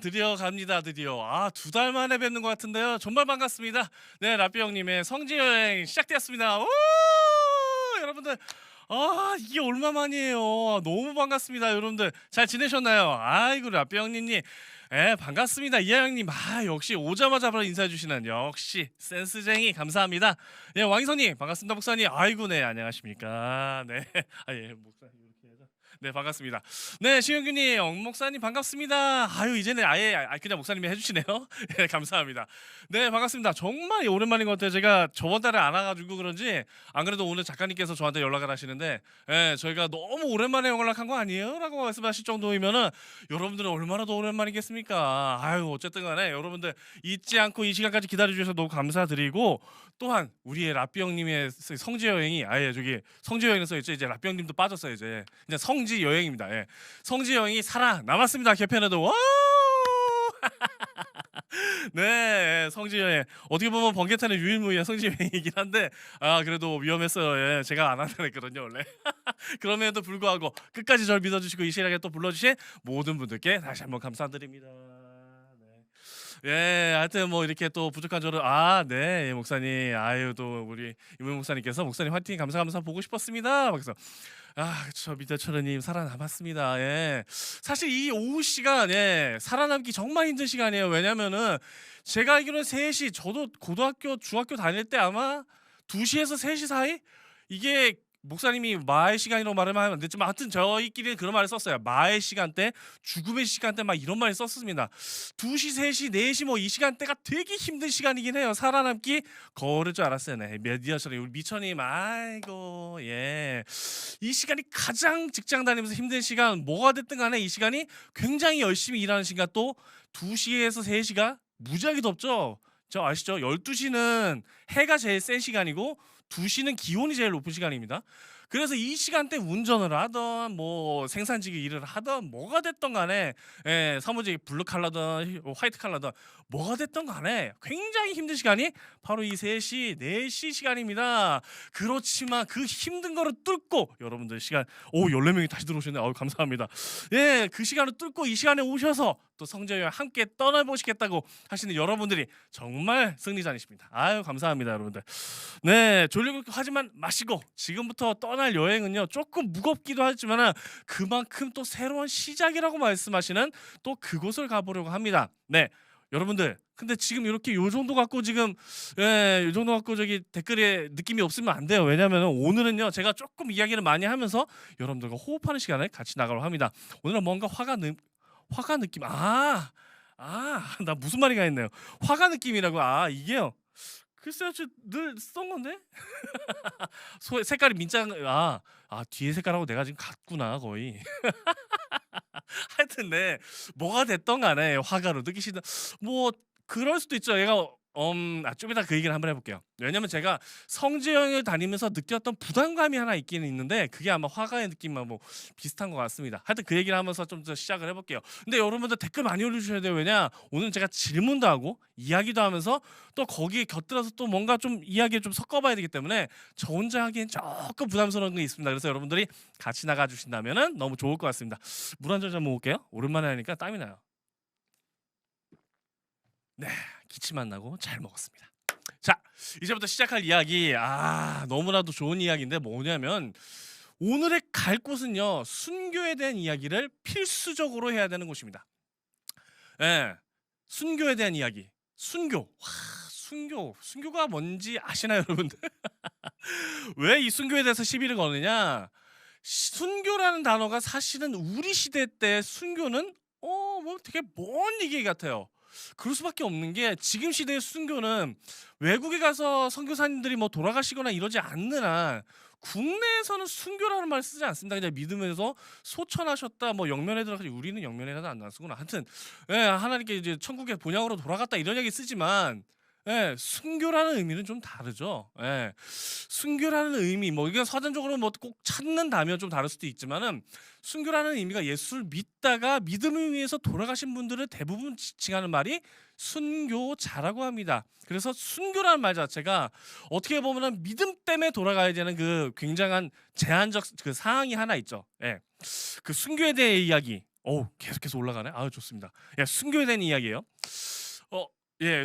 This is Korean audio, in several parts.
드디어 갑니다. 드디어. 아, 2달 만에 뵙는 것 같은데요. 정말 반갑습니다. 네, 라삐 형님의 성지 여행 시작되었습니다. 오! 여러분들, 아, 이게 얼마만이에요. 너무 반갑습니다. 여러분들 잘 지내셨나요? 아이고, 라삐 형님. 예, 반갑습니다. 이하 형님. 아, 역시 오자마자 바로 인사해 주시는 역시 센스쟁이. 감사합니다. 예, 왕이선님 반갑습니다. 목사님. 아이고, 네, 안녕하십니까. 네. 아, 예, 목사님 이렇게 해서. 네, 반갑습니다. 네, 신영균님, ông 목사님 반갑습니다. 아유, 이제는 아예 그냥 목사님이 해주시네요. 네, 감사합니다. 네, 반갑습니다. 정말 오랜만인 것 같아요. 제가 저번 달에 안 와가지고 그런지 안 그래도 오늘 작가님께서 저한테 연락을 하시는데, 예, 저희가 너무 오랜만에 연락한 거 아니에요? 라고 말씀하실 정도이면은 여러분들은 얼마나 더 오랜만이겠습니까? 아유, 어쨌든 간에 여러분들 잊지 않고 이 시간까지 기다려주셔서 너무 감사드리고, 또한 우리의 라삐 형님의 성지 여행이 아예 저기 성지 여행에 써 있죠. 이제 라삐 형님도 빠졌어요. 이제 성지 여행입니다. 예. 성지 여행이 살아남았습니다. 개편에도. 와! 네, 성지 여행. 어떻게 보면 번개탄의 유일무이한 성지 여행이긴 한데, 아, 그래도 위험했어요. 예, 제가 안 하는 했거든요, 원래. 그럼에도 불구하고 끝까지 저를 믿어주시고 이 시간에 또 불러주신 모든 분들께 다시 한번 감사드립니다. 네. 예, 하여튼 뭐 이렇게 또 부족한 저를 네, 예, 목사님, 아유, 또 우리 이문 목사님께서 목사님 화이팅 감사 보고 싶었습니다. 그래서 저 미대철님 살아남았습니다. 예. 사실 이 오후 시간, 예, 살아남기 정말 힘든 시간이에요. 왜냐면은 제가 알기로는 3시, 저도 고등학교, 중학교 다닐 때 아마 2시에서 3시 사이? 이게 목사님이 마의 시간이라고 말하면 안 됐지만 하여튼 저희끼리는 그런 말을 썼어요. 마의 시간대, 죽음의 시간대 막 이런 말을 썼습니다. 2시, 3시, 4시 뭐 이 시간대가 되게 힘든 시간이긴 해요. 살아남기 거를 줄 알았어요. 네. 메디어처럼 우리 미천님, 아이고, 예. 이 시간이 가장 직장 다니면서 힘든 시간, 뭐가 됐든 간에 이 시간이 굉장히 열심히 일하는 시간. 또 2시에서 3시가 무지하게 덥죠. 저 아시죠? 12시는 해가 제일 센 시간이고 2시는 기온이 제일 높은 시간입니다. 그래서 이 시간대 운전을 하던 뭐 생산직의 일을 하던 뭐가 됐던 간에, 예, 사무직 블루 칼라든 화이트 칼라든 뭐가 됐던 간에 굉장히 힘든 시간이 바로 이 3시, 4시 시간입니다. 그렇지만 그 힘든 거를 뚫고 여러분들 시간, 14명이 다시 들어오셨네요. 감사합니다. 예, 그 시간을 뚫고 이 시간에 오셔서 또 성재와 함께 떠나보시겠다고 하시는 여러분들이 정말 승리자이십니다. 아유, 감사합니다, 여러분들. 네, 졸리고 하지만 마시고 지금부터 떠날 여행은요 조금 무겁기도 하지만 그만큼 또 새로운 시작이라고 말씀하시는 또 그곳을 가보려고 합니다. 네, 여러분들, 근데 지금 이렇게 요 정도 갖고 지금, 예, 요 정도 갖고 저기 댓글에 느낌이 없으면 안 돼요. 왜냐면 오늘은요 제가 조금 이야기를 많이 하면서 여러분들과 호흡하는 시간을 같이 나가려고 합니다. 오늘은 뭔가 화가 느낌, 나 무슨 말인가 했네요. 화가 느낌이라고. 이게요, 글쎄요, 저늘쓴 건데. 색깔이 민장. 뒤에 색깔하고 내가 지금 같구나 거의. 하여튼 네, 뭐가 됐던 간에 화가로 느끼시는, 뭐 그럴 수도 있죠. 얘가 좀 이따 그 얘기를 한번 해볼게요. 왜냐면 제가 성지여행을 다니면서 느꼈던 부담감이 하나 있기는 있는데 그게 아마 화가의 느낌만 뭐 비슷한 것 같습니다. 하여튼 그 얘기를 하면서 좀 더 시작을 해볼게요. 근데 여러분들 댓글 많이 올려주셔야 돼요. 왜냐, 오늘 제가 질문도 하고 이야기도 하면서 또 거기에 곁들여서 또 뭔가 좀 이야기를 좀 섞어봐야 되기 때문에 저 혼자 하기엔 조금 부담스러운 게 있습니다. 그래서 여러분들이 같이 나가주신다면 너무 좋을 것 같습니다. 물 한 잔 좀 먹을게요. 오랜만에 하니까 땀이 나요. 네, 기침만 나고 잘 먹었습니다. 자, 이제부터 시작할 이야기, 너무나도 좋은 이야기인데 뭐냐면 오늘의 갈 곳은요 순교에 대한 이야기를 필수적으로 해야 되는 곳입니다. 예, 순교에 대한 이야기. 순교가 뭔지 아시나요, 여러분들? 왜 이 순교에 대해서 시비를 거느냐? 순교라는 단어가 사실은 우리 시대 때 순교는 뭐 되게 먼 얘기 같아요. 그럴 수밖에 없는 게 지금 시대의 순교는 외국에 가서 선교사님들이 뭐 돌아가시거나 이러지 않는 한 국내에서는 순교라는 말 쓰지 않습니다. 그냥 믿음에서 소천하셨다, 뭐 영면에 들어가지, 우리는 영면에라도 안 쓰구나. 하여튼, 예, 하나님께 이제 천국의 본향으로 돌아갔다 이런 얘기 쓰지만, 예, 순교라는 의미는 좀 다르죠. 예, 순교라는 의미, 뭐 이게 사전적으로 뭐 꼭 찾는다면 좀 다를 수도 있지만은 순교라는 의미가 예수를 믿다가 믿음을 위해서 돌아가신 분들을 대부분 지칭하는 말이 순교자라고 합니다. 그래서 순교라는 말 자체가 어떻게 보면은 믿음 때문에 돌아가야 되는 그 굉장한 제한적 그 사항이 하나 있죠. 예, 그 순교에 대해 이야기. 계속해서 올라가네. 아 좋습니다. 예 순교에 대한 이야기예요. 어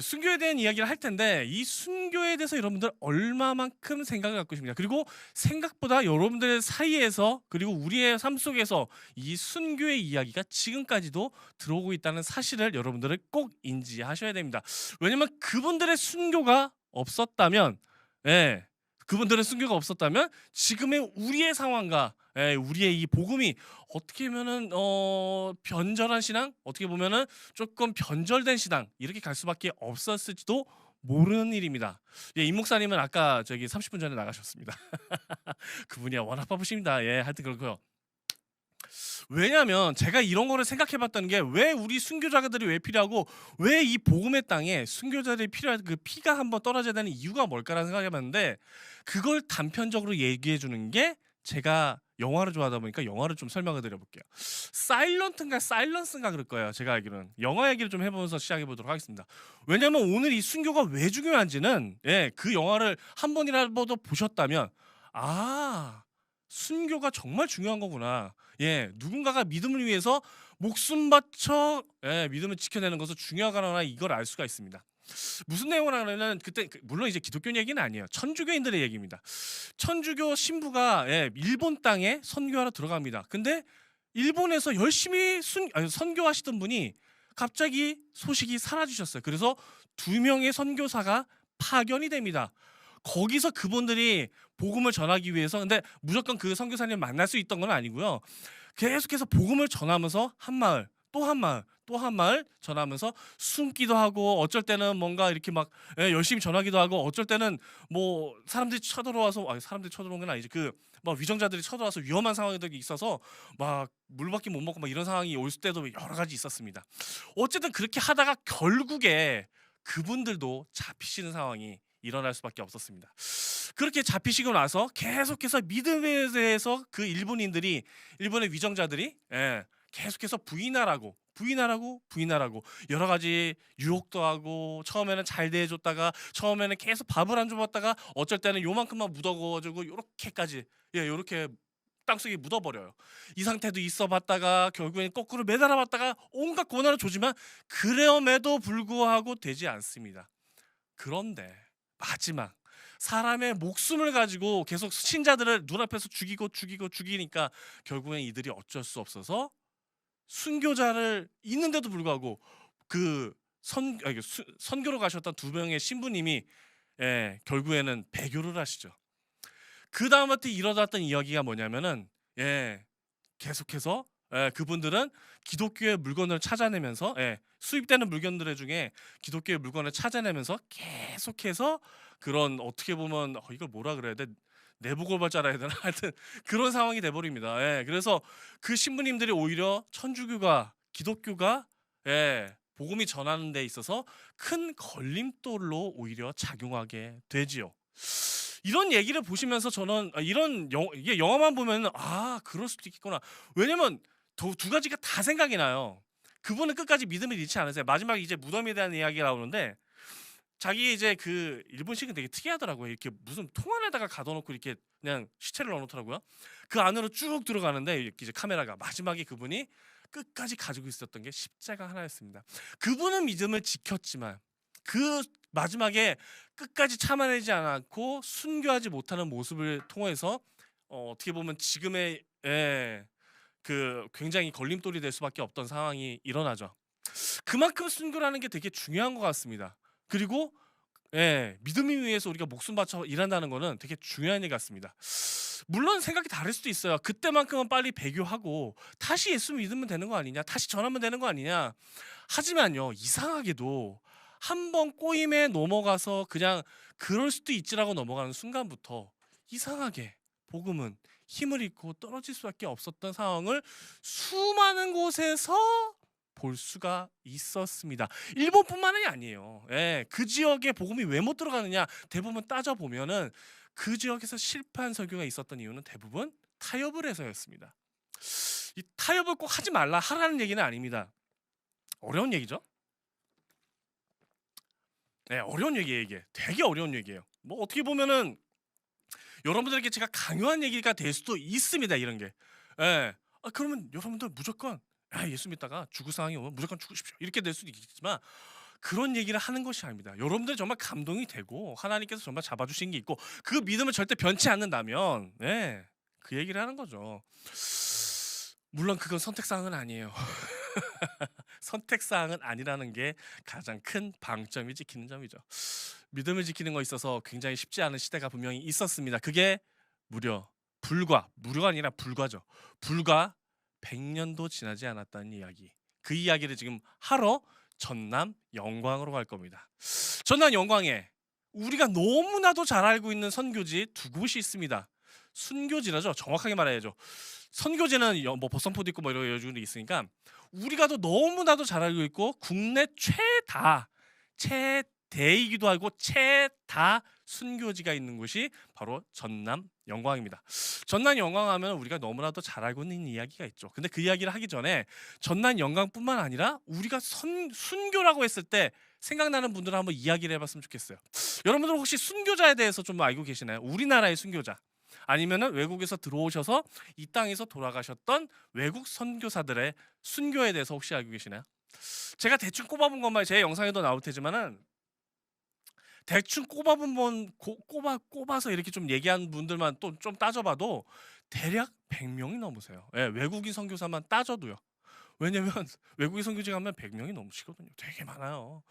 순교에 대한 이야기를 할 텐데 이 순교에 대해서 여러분들 얼마만큼 생각을 갖고 계십니까? 그리고 생각보다 여러분들 사이에서 그리고 우리의 삶 속에서 이 순교의 이야기가 지금까지도 들어오고 있다는 사실을 여러분들은 꼭 인지하셔야 됩니다. 왜냐면 그분들의 순교가 없었다면 예 그분들의 순교가 없었다면 지금의 우리의 상황과 우리의 이 복음이 어떻게 보면은 변절한 신앙, 어떻게 보면은 조금 변절된 신앙 이렇게 갈 수밖에 없었을지도 모르는 일입니다. 예, 임 목사님은 아까 저기 30분 전에 나가셨습니다. 그분이 워낙 바쁘십니다. 예, 하여튼 그렇고요. 왜냐면 제가 이런 거를 생각해 봤다는 게 왜 우리 순교자들이 왜 필요하고 왜 이 복음의 땅에 순교자들이 필요한 그 피가 한번 떨어져야 되는 이유가 뭘까라는 생각해 봤는데 그걸 단편적으로 얘기해 주는 게 제가 영화를 좋아하다 보니까 영화를 좀 설명을 드려 볼게요. 사일런트인가 사일런스인가 그럴 거예요. 제가 알기로는. 영화 얘기를 좀 해보면서 시작해 보도록 하겠습니다. 왜냐면 오늘 이 순교가 왜 중요한지는 그 영화를 한 번이라도 보셨다면 아 순교가 정말 중요한 거구나. 누군가가 믿음을 위해서 목숨 바쳐 믿음을 지켜내는 것은 중요하구나 이걸 알 수가 있습니다. 무슨 내용을 하냐면 그때 물론 이제 기독교 얘기는 아니에요. 천주교인들의 얘기입니다. 천주교 신부가 일본 땅에 선교하러 들어갑니다. 근데 일본에서 열심히 선교하시던 분이 갑자기 소식이 사라지셨어요. 그래서 2명의 선교사가 파견이 됩니다. 거기서 그분들이 복음을 전하기 위해서 근데 무조건 그 선교사님을 만날 수 있던 건 아니고요. 계속해서 복음을 전하면서 한 마을 또 한 마을 또 한 마을 전하면서 숨기도 하고 어쩔 때는 뭔가 이렇게 막 열심히 전하기도 하고 어쩔 때는 뭐 사람들이 쳐들어와서 사람들이 쳐들어온 건 아니지 그 막 위정자들이 쳐들어와서 위험한 상황들이 있어서 막 물밖에 못 먹고 막 이런 상황이 올 때도 여러 가지 있었습니다. 어쨌든 그렇게 하다가 결국에 그분들도 잡히시는 상황이 일어날 수밖에 없었습니다. 그렇게 잡히시고 나서 계속해서 믿음에 대해서 그 일본인들이 일본의 위정자들이 계속해서 부인하라고 여러 가지 유혹도 하고 처음에는 잘 대해줬다가 처음에는 계속 밥을 안 줘봤다가 어쩔 때는 요만큼만 묻어가지고 요렇게까지 요렇게 땅속에 묻어버려요. 이 상태도 있어봤다가 결국엔 거꾸로 매달아봤다가 온갖 고난을 조지만 그럼에도 불구하고 되지 않습니다. 그런데 마지막 사람의 목숨을 가지고 계속 신자들을 눈앞에서 죽이니까 결국엔 이들이 어쩔 수 없어서 순교자를 있는데도 불구하고 그 선교로 가셨던 2명의 신부님이 결국에는 배교를 하시죠. 그 다음부터 일어났던 이야기가 뭐냐면은 계속해서 그분들은 기독교의 물건을 찾아내면서 수입되는 물건들 중에 기독교의 물건을 찾아내면서 계속해서 그런 어떻게 보면 이걸 뭐라 그래야 돼? 내부 고발자라 해야 되나? 하여튼 그런 상황이 돼버립니다. 그래서 그 신부님들이 오히려 천주교가 기독교가 복음이 전하는 데 있어서 큰 걸림돌로 오히려 작용하게 되지요. 이런 얘기를 보시면서 저는 이게 영화만 보면 그럴 수도 있겠구나. 왜냐면 두 가지가 다 생각이 나요. 그분은 끝까지 믿음을 잃지 않으세요. 마지막에 이제 무덤에 대한 이야기가 나오는데 자기 이제 그 일본식은 되게 특이하더라고요. 이렇게 무슨 통 안에다가 가둬놓고 이렇게 그냥 시체를 넣어놓더라고요. 그 안으로 쭉 들어가는데 이렇게 이제 카메라가 마지막에 그분이 끝까지 가지고 있었던 게 십자가 하나였습니다. 그분은 믿음을 지켰지만 그 마지막에 끝까지 참아내지 않고 순교하지 못하는 모습을 통해서 어떻게 보면 지금의 그 굉장히 걸림돌이 될 수밖에 없던 상황이 일어나죠. 그만큼 순교라는 게 되게 중요한 것 같습니다. 그리고 믿음을 위해서 우리가 목숨 바쳐 일한다는 거는 되게 중요한 일 같습니다. 물론 생각이 다를 수도 있어요. 그때만큼은 빨리 배교하고 다시 예수 믿으면 되는 거 아니냐, 다시 전하면 되는 거 아니냐. 하지만요, 이상하게도 한 번 꼬임에 넘어가서 그냥 그럴 수도 있지라고 넘어가는 순간부터 이상하게 복음은 힘을 잃고 떨어질 수밖에 없었던 상황을 수많은 곳에서 볼 수가 있었습니다. 일본뿐만이 아니에요. 그 지역에 복음이 왜 못 들어가느냐 대부분 따져보면은 그 지역에서 실패한 설교가 있었던 이유는 대부분 타협을 해서였습니다. 이 타협을 꼭 하지 말라 하라는 얘기는 아닙니다. 어려운 얘기죠. 어려운 얘기예요. 이게 되게 어려운 얘기예요. 뭐 어떻게 보면은 여러분들에게 제가 강요한 얘기가 될 수도 있습니다. 이런 게. 그러면 여러분들 무조건 아, 예수 믿다가 죽을 상황이 오면 무조건 죽으십시오. 이렇게 될 수도 있겠지만 그런 얘기를 하는 것이 아닙니다. 여러분들 정말 감동이 되고 하나님께서 정말 잡아주신 게 있고 그 믿음을 절대 변치 않는다면, 네, 그 얘기를 하는 거죠. 물론 그건 선택사항은 아니에요. 선택사항은 아니라는 게 가장 큰 방점이 지키는 점이죠. 믿음을 지키는 거 있어서 굉장히 쉽지 않은 시대가 분명히 있었습니다. 그게 무려가 아니라 불과죠. 불과 100년도 지나지 않았다는 이야기. 그 이야기를 지금 하러 전남 영광으로 갈 겁니다. 전남 영광에 우리가 너무나도 잘 알고 있는 선교지 두 곳이 있습니다. 순교지라죠. 정확하게 말해야죠. 선교지는 뭐 버선포도 있고 뭐 이런 여주도 있으니까 우리가 너무나도 잘 알고 있고 국내 최대이기도 하고 최다 순교지가 있는 곳이 바로 전남 영광입니다. 전남 영광하면 우리가 너무나도 잘 알고 있는 이야기가 있죠. 근데 그 이야기를 하기 전에 전남 영광뿐만 아니라 우리가 순교라고 했을 때 생각나는 분들은 한번 이야기를 해봤으면 좋겠어요. 여러분들 혹시 순교자에 대해서 좀 알고 계시나요? 우리나라의 순교자 아니면은 외국에서 들어오셔서 이 땅에서 돌아가셨던 외국 선교사들의 순교에 대해서 혹시 알고 계시나요? 제가 대충 꼽아본 것만 제 영상에도 나올 테지만은 대충 꼽아서 이렇게 좀 얘기한 분들만 또 좀 따져봐도 대략 100명이 넘으세요. 예, 외국인 선교사만 따져도요. 왜냐면 외국인 선교지 가면 100명이 넘으시거든요. 되게 많아요.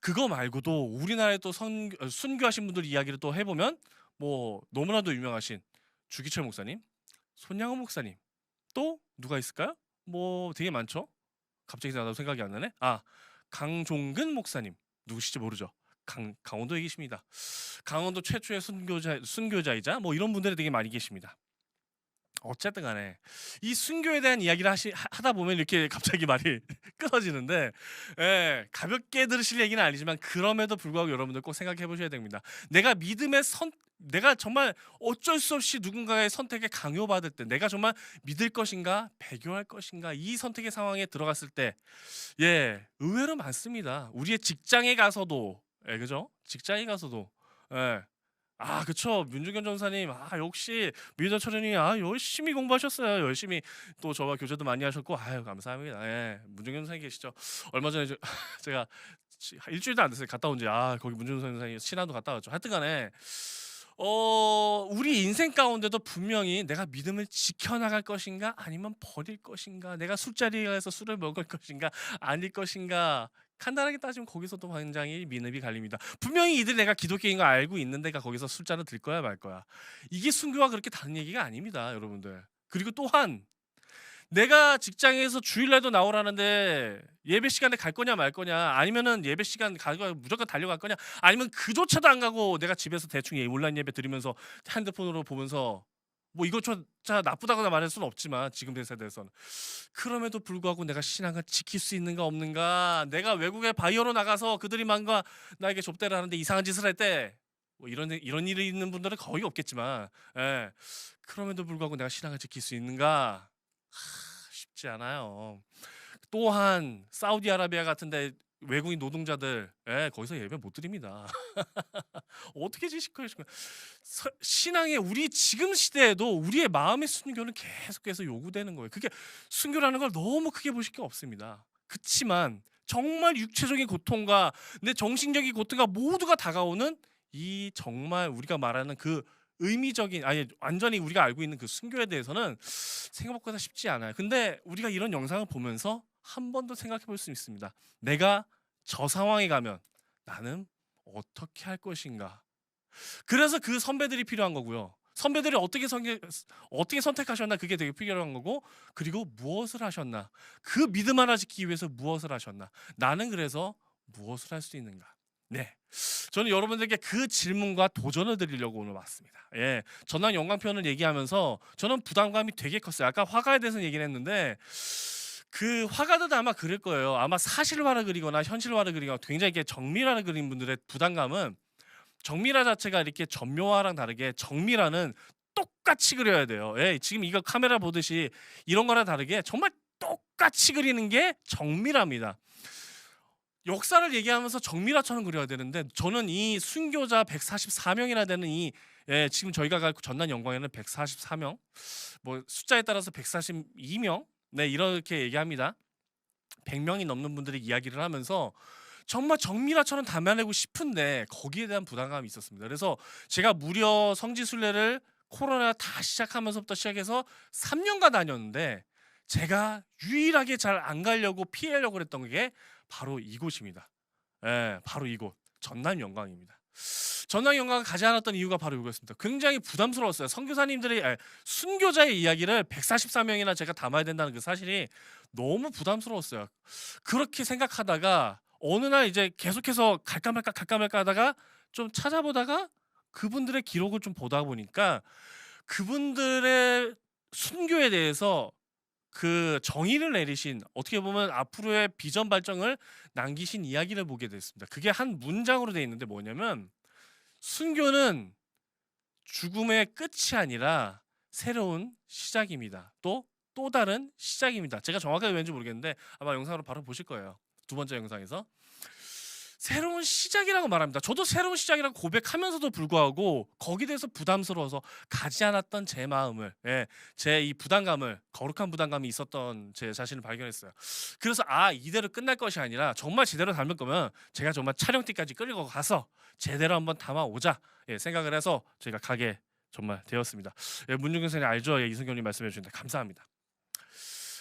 그거 말고도 우리나라에 또 순교하신 분들 이야기를 또 해보면 뭐 너무나도 유명하신 주기철 목사님, 손양원 목사님, 또 누가 있을까요? 뭐 되게 많죠. 갑자기 나도 생각이 안 나네. 아, 강종근 목사님 누구시지 모르죠. 강원도에 계십니다. 강원도 최초의 순교자이자 뭐 이런 분들이 되게 많이 계십니다. 어쨌든 간에 이 순교에 대한 이야기를 하다 보면 이렇게 갑자기 말이 끊어지는데, 예, 가볍게 들으실 얘기는 아니지만 그럼에도 불구하고 여러분들 꼭 생각해 보셔야 됩니다. 내가 정말 어쩔 수 없이 누군가의 선택에 강요받을 때 내가 정말 믿을 것인가 배교할 것인가 이 선택의 상황에 들어갔을 때, 예, 의외로 많습니다. 우리의 직장에 가서도, 예, 그죠? 직장에 가서도, 예, 아, 그쵸. 윤중현 전사님, 아, 역시 미전 철현이, 아, 열심히 공부하셨어요. 열심히 또 저와 교제도 많이 하셨고, 아유, 감사합니다. 예, 문중현 전사님 계시죠. 얼마 전에 제가 일주일도 안 됐어요. 갔다 온지. 아, 거기 문중현 전사님 신안도 갔다 왔죠. 하여튼간에 우리 인생 가운데도 분명히 내가 믿음을 지켜나갈 것인가 아니면 버릴 것인가, 내가 술자리에 가서 술을 먹을 것인가 아닐 것인가, 간단하게 따지면 거기서도 굉장히 민업이 갈립니다. 분명히 이들 내가 기독교인 거 알고 있는데 거기서 술잔을 들 거야 말 거야. 이게 순교와 그렇게 다른 얘기가 아닙니다, 여러분들. 그리고 또한 내가 직장에서 주일날도 나오라는데 예배 시간에 갈 거냐 말 거냐, 아니면은 예배 시간 가고 무조건 달려갈 거냐, 아니면 그조차도 안 가고 내가 집에서 대충 온라인 예배 드리면서 핸드폰으로 보면서 뭐 이것조차 나쁘다고 말할 수는 없지만 지금 된 세대에서는 그럼에도 불구하고 내가 신앙을 지킬 수 있는가 없는가, 내가 외국에 바이어로 나가서 그들이 만가 나에게 좁대를 하는데 이상한 짓을 할 때 뭐 이런 일이 있는 분들은 거의 없겠지만, 예, 그럼에도 불구하고 내가 신앙을 지킬 수 있는가, 쉽지 않아요. 또한 사우디아라비아 같은데 외국인 노동자들, 예, 거기서 예배 못 드립니다. 어떻게 지식하실 거예요? 신앙의 우리 지금 시대에도 우리의 마음의 순교는 계속해서 요구되는 거예요. 그게 순교라는 걸 너무 크게 보실 게 없습니다. 그렇지만 정말 육체적인 고통과 내 정신적인 고통과 모두가 다가오는 이 정말 우리가 말하는 그 의미적인, 아니 완전히 우리가 알고 있는 그 순교에 대해서는 생각보다 쉽지 않아요. 근데 우리가 이런 영상을 보면서 한 번 더 생각해 볼 수 있습니다. 내가 저 상황에 가면 나는 어떻게 할 것인가. 그래서 그 선배들이 필요한 거고요. 선배들이 어떻게 선택하셨나, 그게 되게 필요한 거고, 그리고 무엇을 하셨나, 그 믿음 하나 지키기 위해서 무엇을 하셨나, 나는 그래서 무엇을 할 수 있는가. 네, 저는 여러분들께 그 질문과 도전을 드리려고 오늘 왔습니다. 예, 전남 영광편을 얘기하면서 저는 부담감이 되게 컸어요. 아까 화가에 대해서 얘기를 했는데 그 화가들도 아마 그럴 거예요. 아마 사실화를 그리거나 현실화를 그리거나 굉장히 이렇게 정밀화를 그린 분들의 부담감은, 정밀화 자체가 이렇게 전묘화랑 다르게 정밀화는 똑같이 그려야 돼요. 예, 지금 이거 카메라 보듯이 이런 거랑 다르게 정말 똑같이 그리는 게 정밀화입니다. 역사를 얘기하면서 정밀화처럼 그려야 되는데 저는 이 순교자 144명이나 되는 이, 예, 지금 저희가 갈 전남 영광에는 144명, 뭐 숫자에 따라서 142명, 네, 이렇게 얘기합니다. 100명이 넘는 분들이 이야기를 하면서 정말 정밀화처럼 담아내고 싶은데 거기에 대한 부담감이 있었습니다. 그래서 제가 무려 성지순례를 코로나 다 시작하면서부터 시작해서 3년간 다녔는데 제가 유일하게 잘 안 가려고 피하려고 그랬던 게 바로 이곳입니다. 예, 바로 이곳 전남 영광입니다. 전남 영광을 가지 않았던 이유가 바로 이거였습니다. 굉장히 부담스러웠어요. 선교사님들이 순교자의 이야기를 144명이나 제가 담아야 된다는 그 사실이 너무 부담스러웠어요. 그렇게 생각하다가 어느 날 이제 계속해서 갈까 말까 하다가 좀 찾아보다가 그분들의 기록을 좀 보다 보니까 그분들의 순교에 대해서 그 정의를 내리신, 어떻게 보면 앞으로의 비전 발전을 남기신 이야기를 보게 됐습니다. 그게 한 문장으로 되어 있는데 뭐냐면 순교는 죽음의 끝이 아니라 새로운 시작입니다. 또 다른 시작입니다. 제가 정확하게 왠지 모르겠는데 아마 영상으로 바로 보실 거예요. 두 번째 영상에서 새로운 시작이라고 말합니다. 저도 새로운 시작이라고 고백하면서도 불구하고 거기에 대해서 부담스러워서 가지 않았던 제 마음을, 제 이 부담감을, 거룩한 부담감이 있었던 제 자신을 발견했어요. 그래서 이대로 끝날 것이 아니라 정말 제대로 닮을 거면 제가 정말 촬영팀까지 끌고 가서 제대로 한번 담아오자 생각을 해서 제가 가게 정말 되었습니다. 문중경 선생님 알죠? 이승경님 말씀해 주셨는데 감사합니다.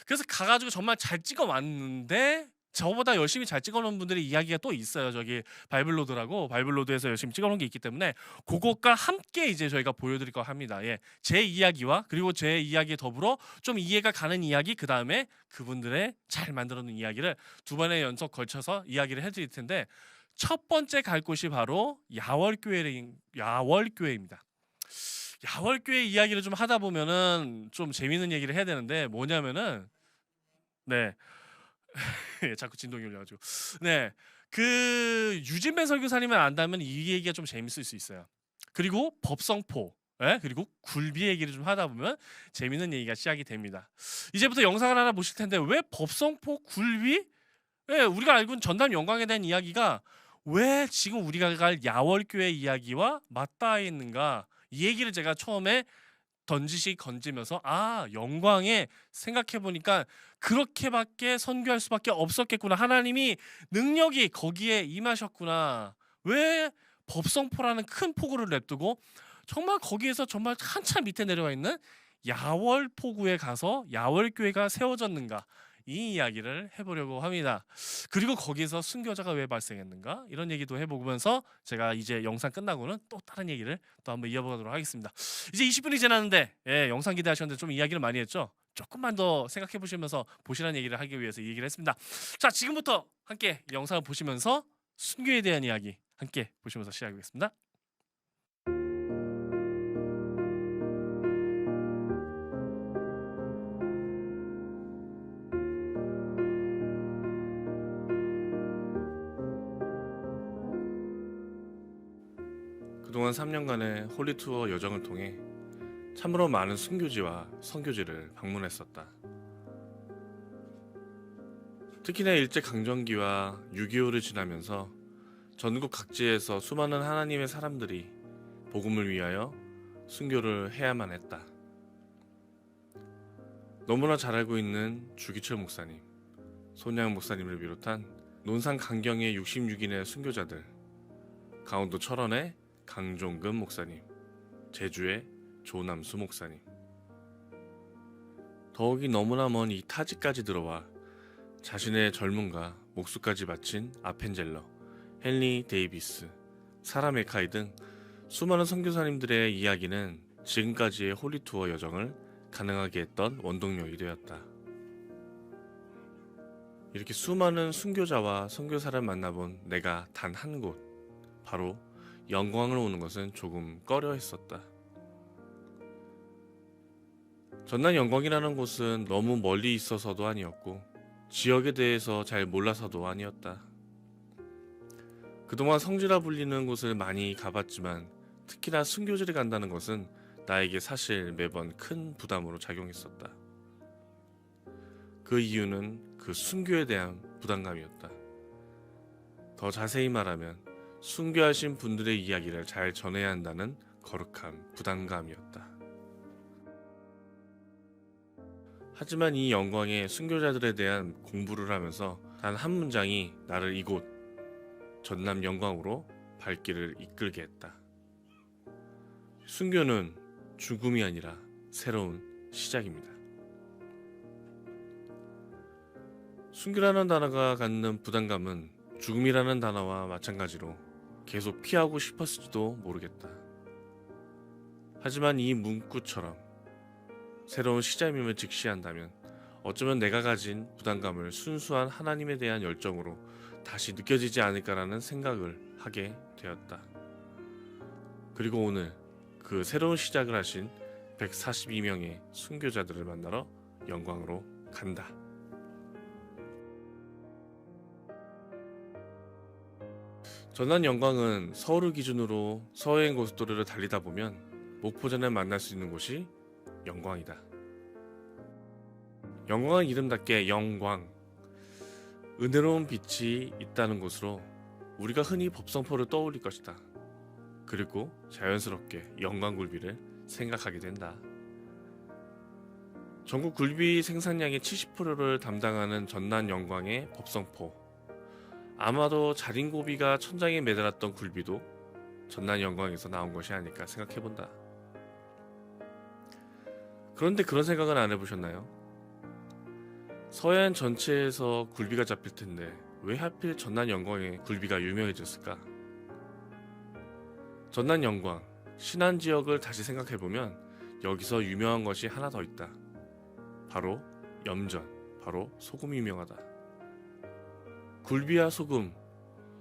그래서 가가지고 정말 잘 찍어왔는데 저보다 열심히 잘 찍어놓은 분들의 이야기가 또 있어요. 저기 바이블로드에서 열심히 찍어놓은 게 있기 때문에 그것과 함께 이제 저희가 보여드릴 거 합니다. 제 이야기와 그리고 제 이야기에 더불어 좀 이해가 가는 이야기, 그 다음에 그분들의 잘 만들어놓은 이야기를 두 번의 연속 걸쳐서 이야기를 해드릴 텐데 첫 번째 갈 곳이 바로 야월교회입니다. 야월교회 이야기를 좀 하다 보면은 좀 재밌는 얘기를 해야 되는데 뭐냐면은 자꾸 진동이 울려가지고 그 유진배 설교사님을 안다면 이 얘기가 좀 재밌을 수 있어요. 그리고 법성포 그리고 굴비 얘기를 좀 하다 보면 재밌는 얘기가 시작이 됩니다. 이제부터 영상을 하나 보실 텐데 왜 법성포 굴비 우리가 알고 있는 전남 영광에 대한 이야기가 왜 지금 우리가 갈 야월교회 이야기와 맞닿아 있는가, 이 얘기를 제가 처음에 건지면서 영광에 생각해보니까 그렇게밖에 선교할 수밖에 없었겠구나, 하나님이 능력이 거기에 임하셨구나. 왜 법성포라는 큰 포구를 냅두고 정말 거기에서 정말 한참 밑에 내려와 있는 야월포구에 가서 야월교회가 세워졌는가, 이 이야기를 해보려고 합니다. 그리고 거기에서 순교자가 왜 발생했는가, 이런 얘기도 해보면서 제가 이제 영상 끝나고는 또 다른 얘기를 또 한번 이어보도록 하겠습니다. 이제 20분이 지났는데 영상 기대하셨는데 좀 이야기를 많이 했죠. 조금만 더 생각해 보시면서 보시라는 얘기를 하기 위해서 이 얘기를 했습니다. 자, 지금부터 함께 영상을 보시면서 순교에 대한 이야기 함께 보시면서 시작하겠습니다. 그동안 3년간의 홀리투어 여정을 통해 참으로 많은 순교지와 선교지를 방문했었다. 특히나 일제강점기와 6.25를 지나면서 전국 각지에서 수많은 하나님의 사람들이 복음을 위하여 순교를 해야만 했다. 너무나 잘 알고 있는 주기철 목사님, 손양 목사님을 비롯한 논산 강경의 66인의 순교자들, 강원도 철원의 강종근 목사님, 제주의 조남수 목사님, 더욱이 너무나 먼 이 타지까지 들어와 자신의 젊음과 목수까지 바친 아펜젤러, 헨리 데이비스, 사라 메카이 등 수많은 선교사님들의 이야기는 지금까지의 홀리투어 여정을 가능하게 했던 원동력이 되었다. 이렇게 수많은 순교자와 선교사를 만나본 내가 단 한 곳, 바로 영광을 오는 것은 조금 꺼려했었다. 전남 영광이라는 곳은 너무 멀리 있어서도 아니었고 지역에 대해서 잘 몰라서도 아니었다. 그동안 성지라 불리는 곳을 많이 가봤지만 특히나 순교지를 간다는 것은 나에게 사실 매번 큰 부담으로 작용했었다. 그 이유는 그 순교에 대한 부담감이었다. 더 자세히 말하면 순교하신 분들의 이야기를 잘 전해야 한다는 거룩한 부담감이었다. 하지만 이 영광의 순교자들에 대한 공부를 하면서 단 한 문장이 나를 이곳 전남 영광으로 발길을 이끌게 했다. 순교는 죽음이 아니라 새로운 시작입니다. 순교라는 단어가 갖는 부담감은 죽음이라는 단어와 마찬가지로 계속 피하고 싶었을지도 모르겠다. 하지만 이 문구처럼 새로운 시작임을 직시한다면 어쩌면 내가 가진 부담감을 순수한 하나님에 대한 열정으로 다시 느껴지지 않을까라는 생각을 하게 되었다. 그리고 오늘 그 새로운 시작을 하신 142명의 순교자들을 만나러 영광으로 간다. 전남 영광은 서울을 기준으로 서해안 고속도로를 달리다 보면 목포전을 만날 수 있는 곳이 영광이다. 영광은 이름답게 영광, 은혜로운 빛이 있다는 곳으로 우리가 흔히 법성포를 떠올릴 것이다. 그리고 자연스럽게 영광굴비를 생각하게 된다. 전국 굴비 생산량의 70%를 담당하는 전남 영광의 법성포, 아마도 자린고비가 천장에 매달았던 굴비도 전남 영광에서 나온 것이 아닐까 생각해본다. 그런데 그런 생각은 안 해보셨나요? 서해안 전체에서 굴비가 잡힐 텐데 왜 하필 전남 영광에 굴비가 유명해졌을까? 전남 영광, 신안 지역을 다시 생각해보면 여기서 유명한 것이 하나 더 있다. 바로 염전, 바로 소금이 유명하다. 굴비와 소금,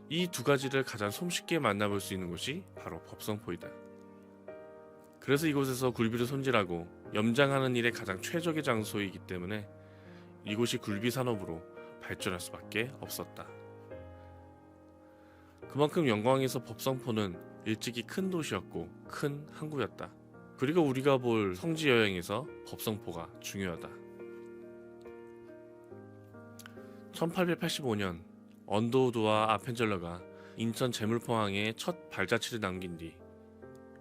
이 두 가지를 가장 손쉽게 만나볼 수 있는 곳이 바로 법성포이다. 그래서 이곳에서 굴비를 손질하고 염장하는 일에 가장 최적의 장소이기 때문에 이곳이 굴비 산업으로 발전할 수밖에 없었다. 그만큼 영광에서 법성포는 일찍이 큰 도시였고 큰 항구였다. 그리고 우리가 볼 성지 여행에서 법성포가 중요하다. 1885년 언더우드와 아펜젤러가 인천 제물포항에 첫 발자취를 남긴 뒤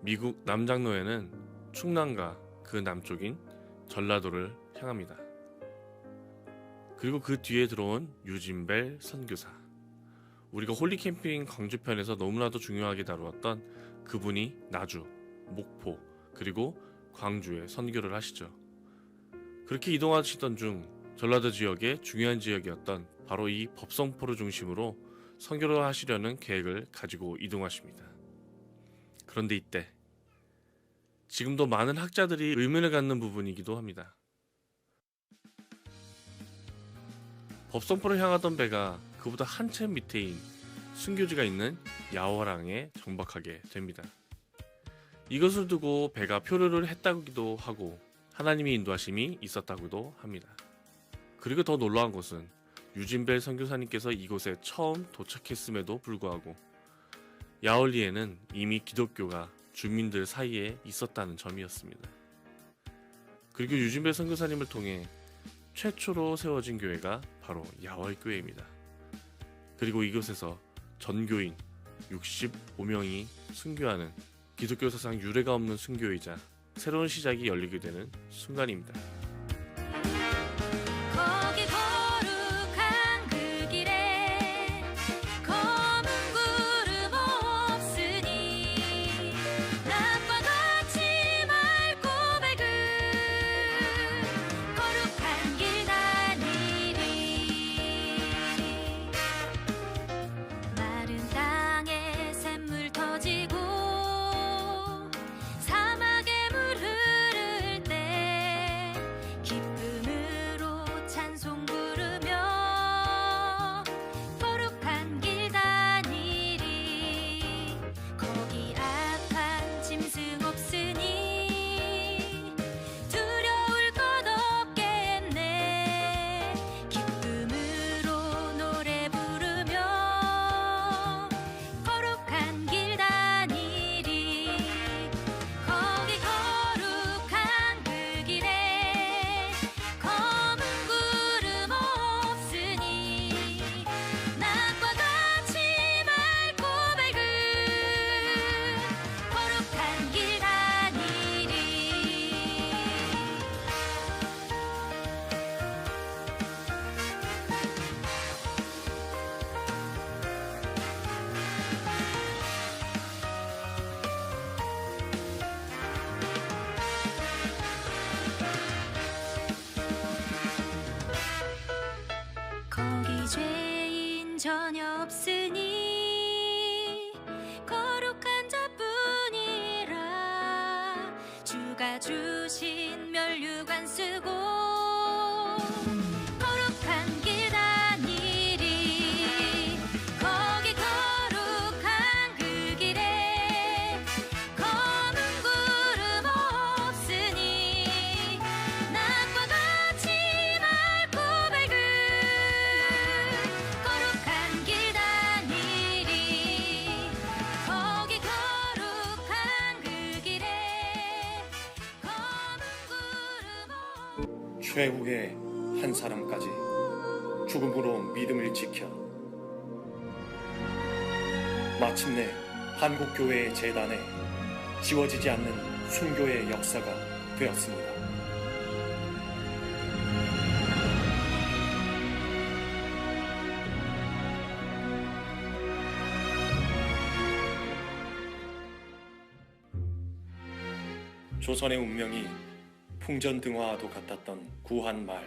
미국 남장로에는 충남과 그 남쪽인 전라도를 향합니다. 그리고 그 뒤에 들어온 유진벨 선교사, 우리가 홀리캠핑 광주편에서 너무나도 중요하게 다루었던 그분이 나주, 목포, 그리고 광주에 선교를 하시죠. 그렇게 이동하시던 중 전라도 지역의 중요한 지역이었던 바로 이 법성포를 중심으로 선교를 하시려는 계획을 가지고 이동하십니다. 그런데 이때 지금도 많은 학자들이 의문을 갖는 부분이기도 합니다. 법성포를 향하던 배가 그보다 한참 밑에인 순교지가 있는 야월항에 정박하게 됩니다. 이것을 두고 배가 표류를 했다고도 하고 하나님의 인도하심이 있었다고도 합니다. 그리고 더 놀라운 것은 유진벨 선교사님께서 이곳에 처음 도착했음에도 불구하고 야월리에는 이미 기독교가 주민들 사이에 있었다는 점이었습니다. 그리고 유진벨 선교사님을 통해 최초로 세워진 교회가 바로 야월교회입니다. 그리고 이곳에서 전교인 65명이 순교하는 기독교 사상 유례가 없는 순교이자 새로운 시작이 열리게 되는 순간입니다. 거기 거룩한 그 길에 검은 구름 없으니 낮과 같이 맑고 밝은 거룩한 길 다니리. 마른 땅에 샘물 터지고 사막에 물 흐를 때 우리 죄인 전혀 없으니 거룩한 자뿐이라 주가 주신 면류관 쓰고 거룩한 길 다니리 거기 거룩한 그 길에 검은 구름 없으니 낮과 같이 맑고 밝은 거룩한 길 다니리 거기 거룩한 그 길에 검은 구름 최후의 한 사람까지 죽음으로 믿음을 지켜 마침내 한국교회의 재단에 지워지지 않는 순교의 역사가 되었습니다. 조선의 운명이 풍전등화와도 같았던 구한말.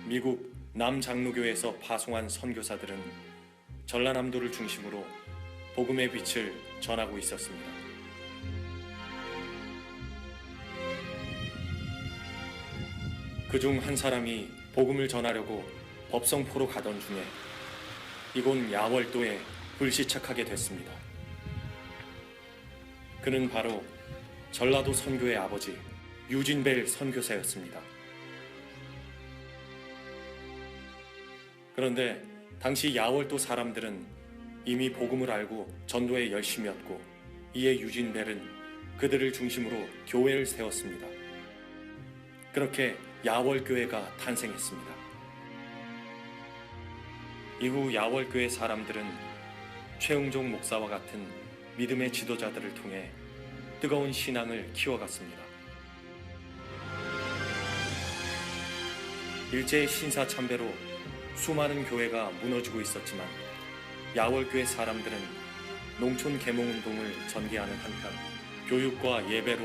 미국 남장로교에서 파송한 선교사들은 전라남도를 중심으로 복음의 빛을 전하고 있었습니다. 그중 한 사람이 복음을 전하려고 법성포로 가던 중에 이곳 야월도에 불시착하게 됐습니다. 그는 바로 전라도 선교의 아버지 유진벨 선교사였습니다. 그런데 당시 야월도 사람들은 이미 복음을 알고 전도에 열심이었고 이에 유진벨은 그들을 중심으로 교회를 세웠습니다. 그렇게 야월교회가 탄생했습니다. 이후 야월교회 사람들은 최응종 목사와 같은 믿음의 지도자들을 통해 뜨거운 신앙을 키워갔습니다. 일제의 신사참배로 수많은 교회가 무너지고 있었지만 야월교회 사람들은 농촌 계몽운동을 전개하는 한편 교육과 예배로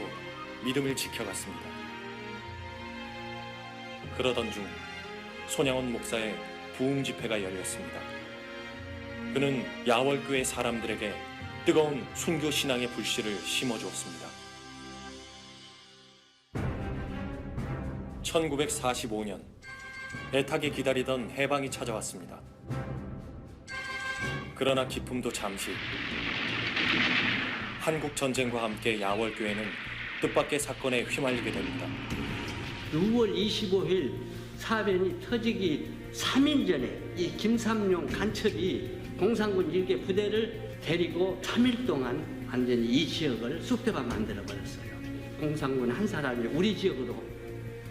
믿음을 지켜갔습니다. 그러던 중 손양원 목사의 부흥 집회가 열렸습니다. 그는 야월교회 사람들에게 뜨거운 순교 신앙의 불씨를 심어주었습니다. 1945년 애타게 기다리던 해방이 찾아왔습니다. 그러나 기쁨도 잠시. 한국 전쟁과 함께 야월교회는 뜻밖의 사건에 휘말리게 됩니다. 6월 25일 사변이 터지기 3일 전에 이 김삼룡 간첩이 공산군 일개 부대를 데리고 3일 동안 완전히 이 지역을 쑥대밭 만들어 버렸어요. 공산군 한 사람이 우리 지역으로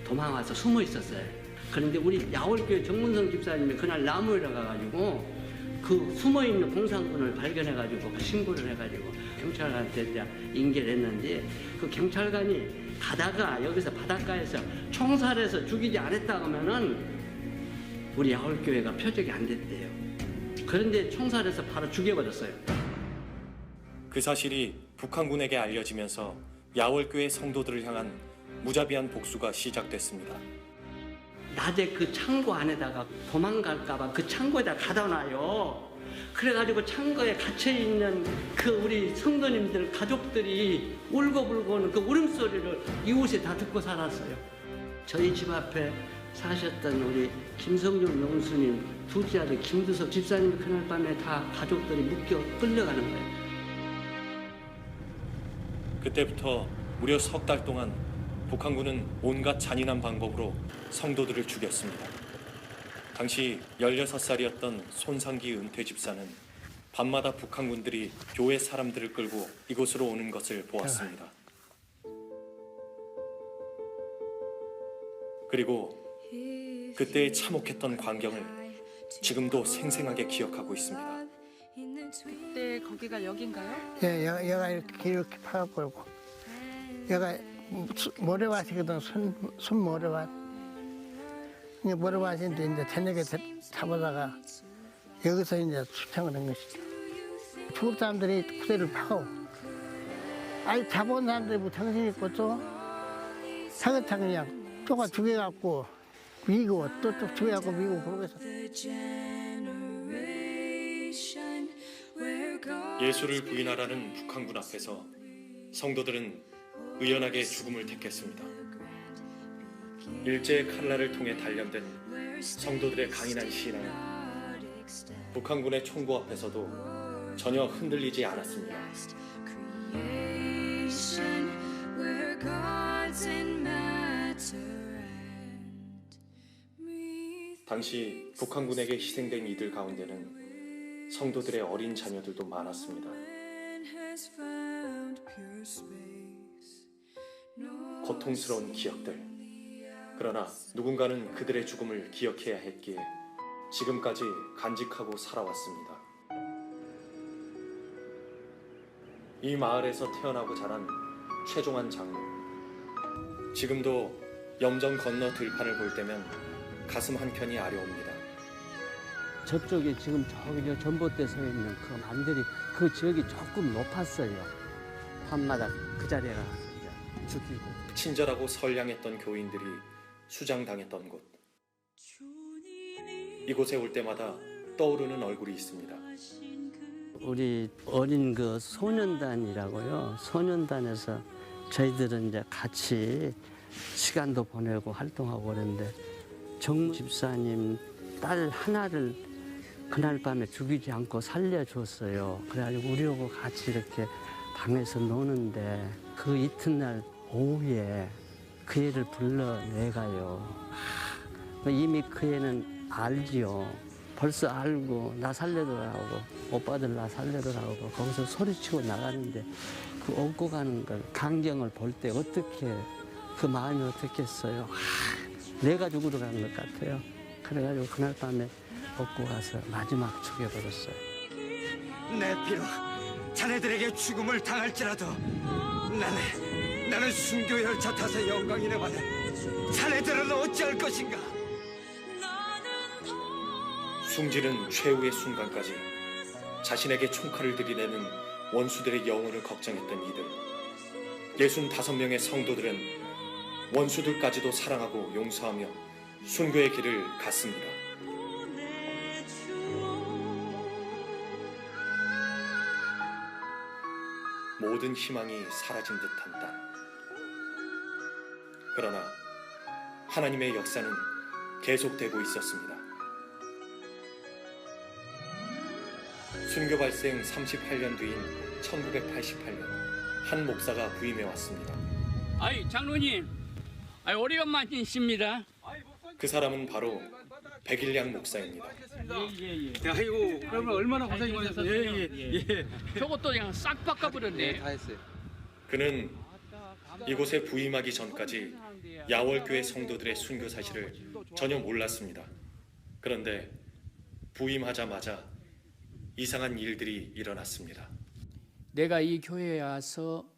도망와서 숨어 있었어요. 그런데 우리 야월교회 정문성 집사님이 그날 나무에 가가지고 그 숨어 있는 공산군을 발견해가지고 신고를 해가지고 경찰관한테 인계를 했는데 그 경찰관이 가다가 여기서 바닷가에서 총살해서 죽이지 않았다 하면은 우리 야월교회가 표적이 안 됐대요. 그런데 총살해서 바로 죽여버렸어요. 그 사실이 북한군에게 알려지면서 야월교회 성도들을 향한 무자비한 복수가 시작됐습니다. 낮에 그 창고 안에다가 도망갈까봐 그 창고에다 가둬놔요. 그래가지고 창고에 갇혀있는 그 우리 성도님들 가족들이 울고불고는 그 울음소리를 이웃에 다 듣고 살았어요. 저희 집 앞에 사셨던 우리 김성종 영수님 둘째 아들 김두석 집사님이 그날 밤에 다 가족들이 묶여 끌려가는 거예요. 그때부터 무려 석 달 동안 북한군은 온갖 잔인한 방법으로 성도들을 죽였습니다. 당시 16살이었던 손상기 은퇴 집사는 밤마다 북한군들이 교회 사람들을 끌고 이곳으로 오는 것을 보았습니다. 그리고 그때의 참혹했던 광경을 지금도 생생하게 기억하고 있습니다. 그때 거기가 여긴가요? 예, 얘가 이렇게 파갖고 얘가 모래밭이거든. 손 모래밭. 이제 모래밭인데 이제 저녁에 잡아다가 여기서 이제 수청을 한 것이죠. 중국 사람들이 구대를 파고 아이 잡아온 사람들이 뭐 정신이 있고 또 차근차근 그냥 쪼가 죽여갖고 미국 또또 주야고 미국 그러고 있어. 예수를 부인하라는 북한군 앞에서 성도들은 의연하게 죽음을 택했습니다. 일제의 칼날을 통해 단련된 성도들의 강인한 신앙은 북한군의 총구 앞에서도 전혀 흔들리지 않았습니다. 당시 북한군에게 희생된 이들 가운데는 성도들의 어린 자녀들도 많았습니다. 고통스러운 기억들. 그러나 누군가는 그들의 죽음을 기억해야 했기에 지금까지 간직하고 살아왔습니다. 이 마을에서 태어나고 자란 최종환 장로. 지금도 염정 건너 들판을 볼 때면 가슴 한켠이 아려옵니다. 저쪽에 지금 저기 저 전봇대 서 있는 그 만들이 그 지역이 조금 높았어요. 밤마다 그 자리에 가서 이제 죽이고. 친절하고 선량했던 교인들이 수장당했던 곳. 이곳에 올 때마다 떠오르는 얼굴이 있습니다. 우리 어린 그 소년단이라고요. 소년단에서 저희들은 이제 같이 시간도 보내고 활동하고 그랬는데 정 집사님 딸 하나를 그날 밤에 죽이지 않고 살려줬어요. 그래가지고 우리하고 같이 이렇게 방에서 노는데 그 이튿날 오후에 그 애를 불러내가요. 이미 그 애는 알지요. 벌써 알고 나 살려달라고 오빠들 나 살려달라고 거기서 소리치고 나가는데 그 업고 가는 걸 강경을 볼 때 어떻게 그 마음이 어떻겠어요. 내가 죽으러 간 것 같아요. 그래가지고 그날 밤에 업고 가서 마지막 죽여버렸어요. 내 피로 자네들에게 죽음을 당할지라도 나는 순교 열차 타서 영광이네 받아. 자네들은 어찌할 것인가? 숨지는 최후의 순간까지 자신에게 총칼을 들이대는 원수들의 영혼을 걱정했던 이들. 65명의 성도들은 원수들까지도 사랑하고 용서하며 순교의 길을 갔습니다. 모든 희망이 사라진 듯한 땅. 그러나 하나님의 역사는 계속되고 있었습니다. 순교 발생 38년 뒤인 1988년 한 목사가 부임해 왔습니다. 아이 장로님, 오래간만이십니다. 그 사람은 바로 백일량 목사입니다. 예예예. 아이고 그러면 얼마나 고생이 많으셨어요. 예. 저것도 그냥 싹 바꿔버렸네. 그는 이곳에 부임하기 전까지 야월교회 성도들의 순교 사실을 전혀 몰랐습니다. 그런데 부임하자마자 이상한 일들이 일어났습니다. 내가 이 교회에 와서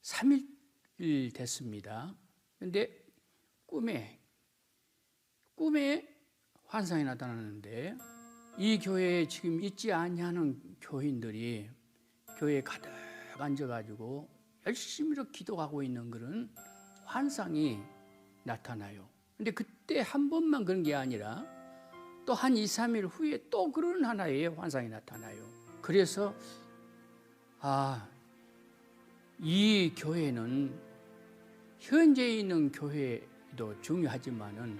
3일 됐습니다. 근데 꿈에 환상이 나타나는데 이 교회에 지금 있지 아니하는 교인들이 교회에 가득 앉아가지고 열심히 기도하고 있는 그런 환상이 나타나요. 근데 그때 한 번만 그런 게 아니라 또 한 2, 3일 후에 또 그런 하나의 환상이 나타나요. 그래서 이 교회는 현재 있는 교회도 중요하지만은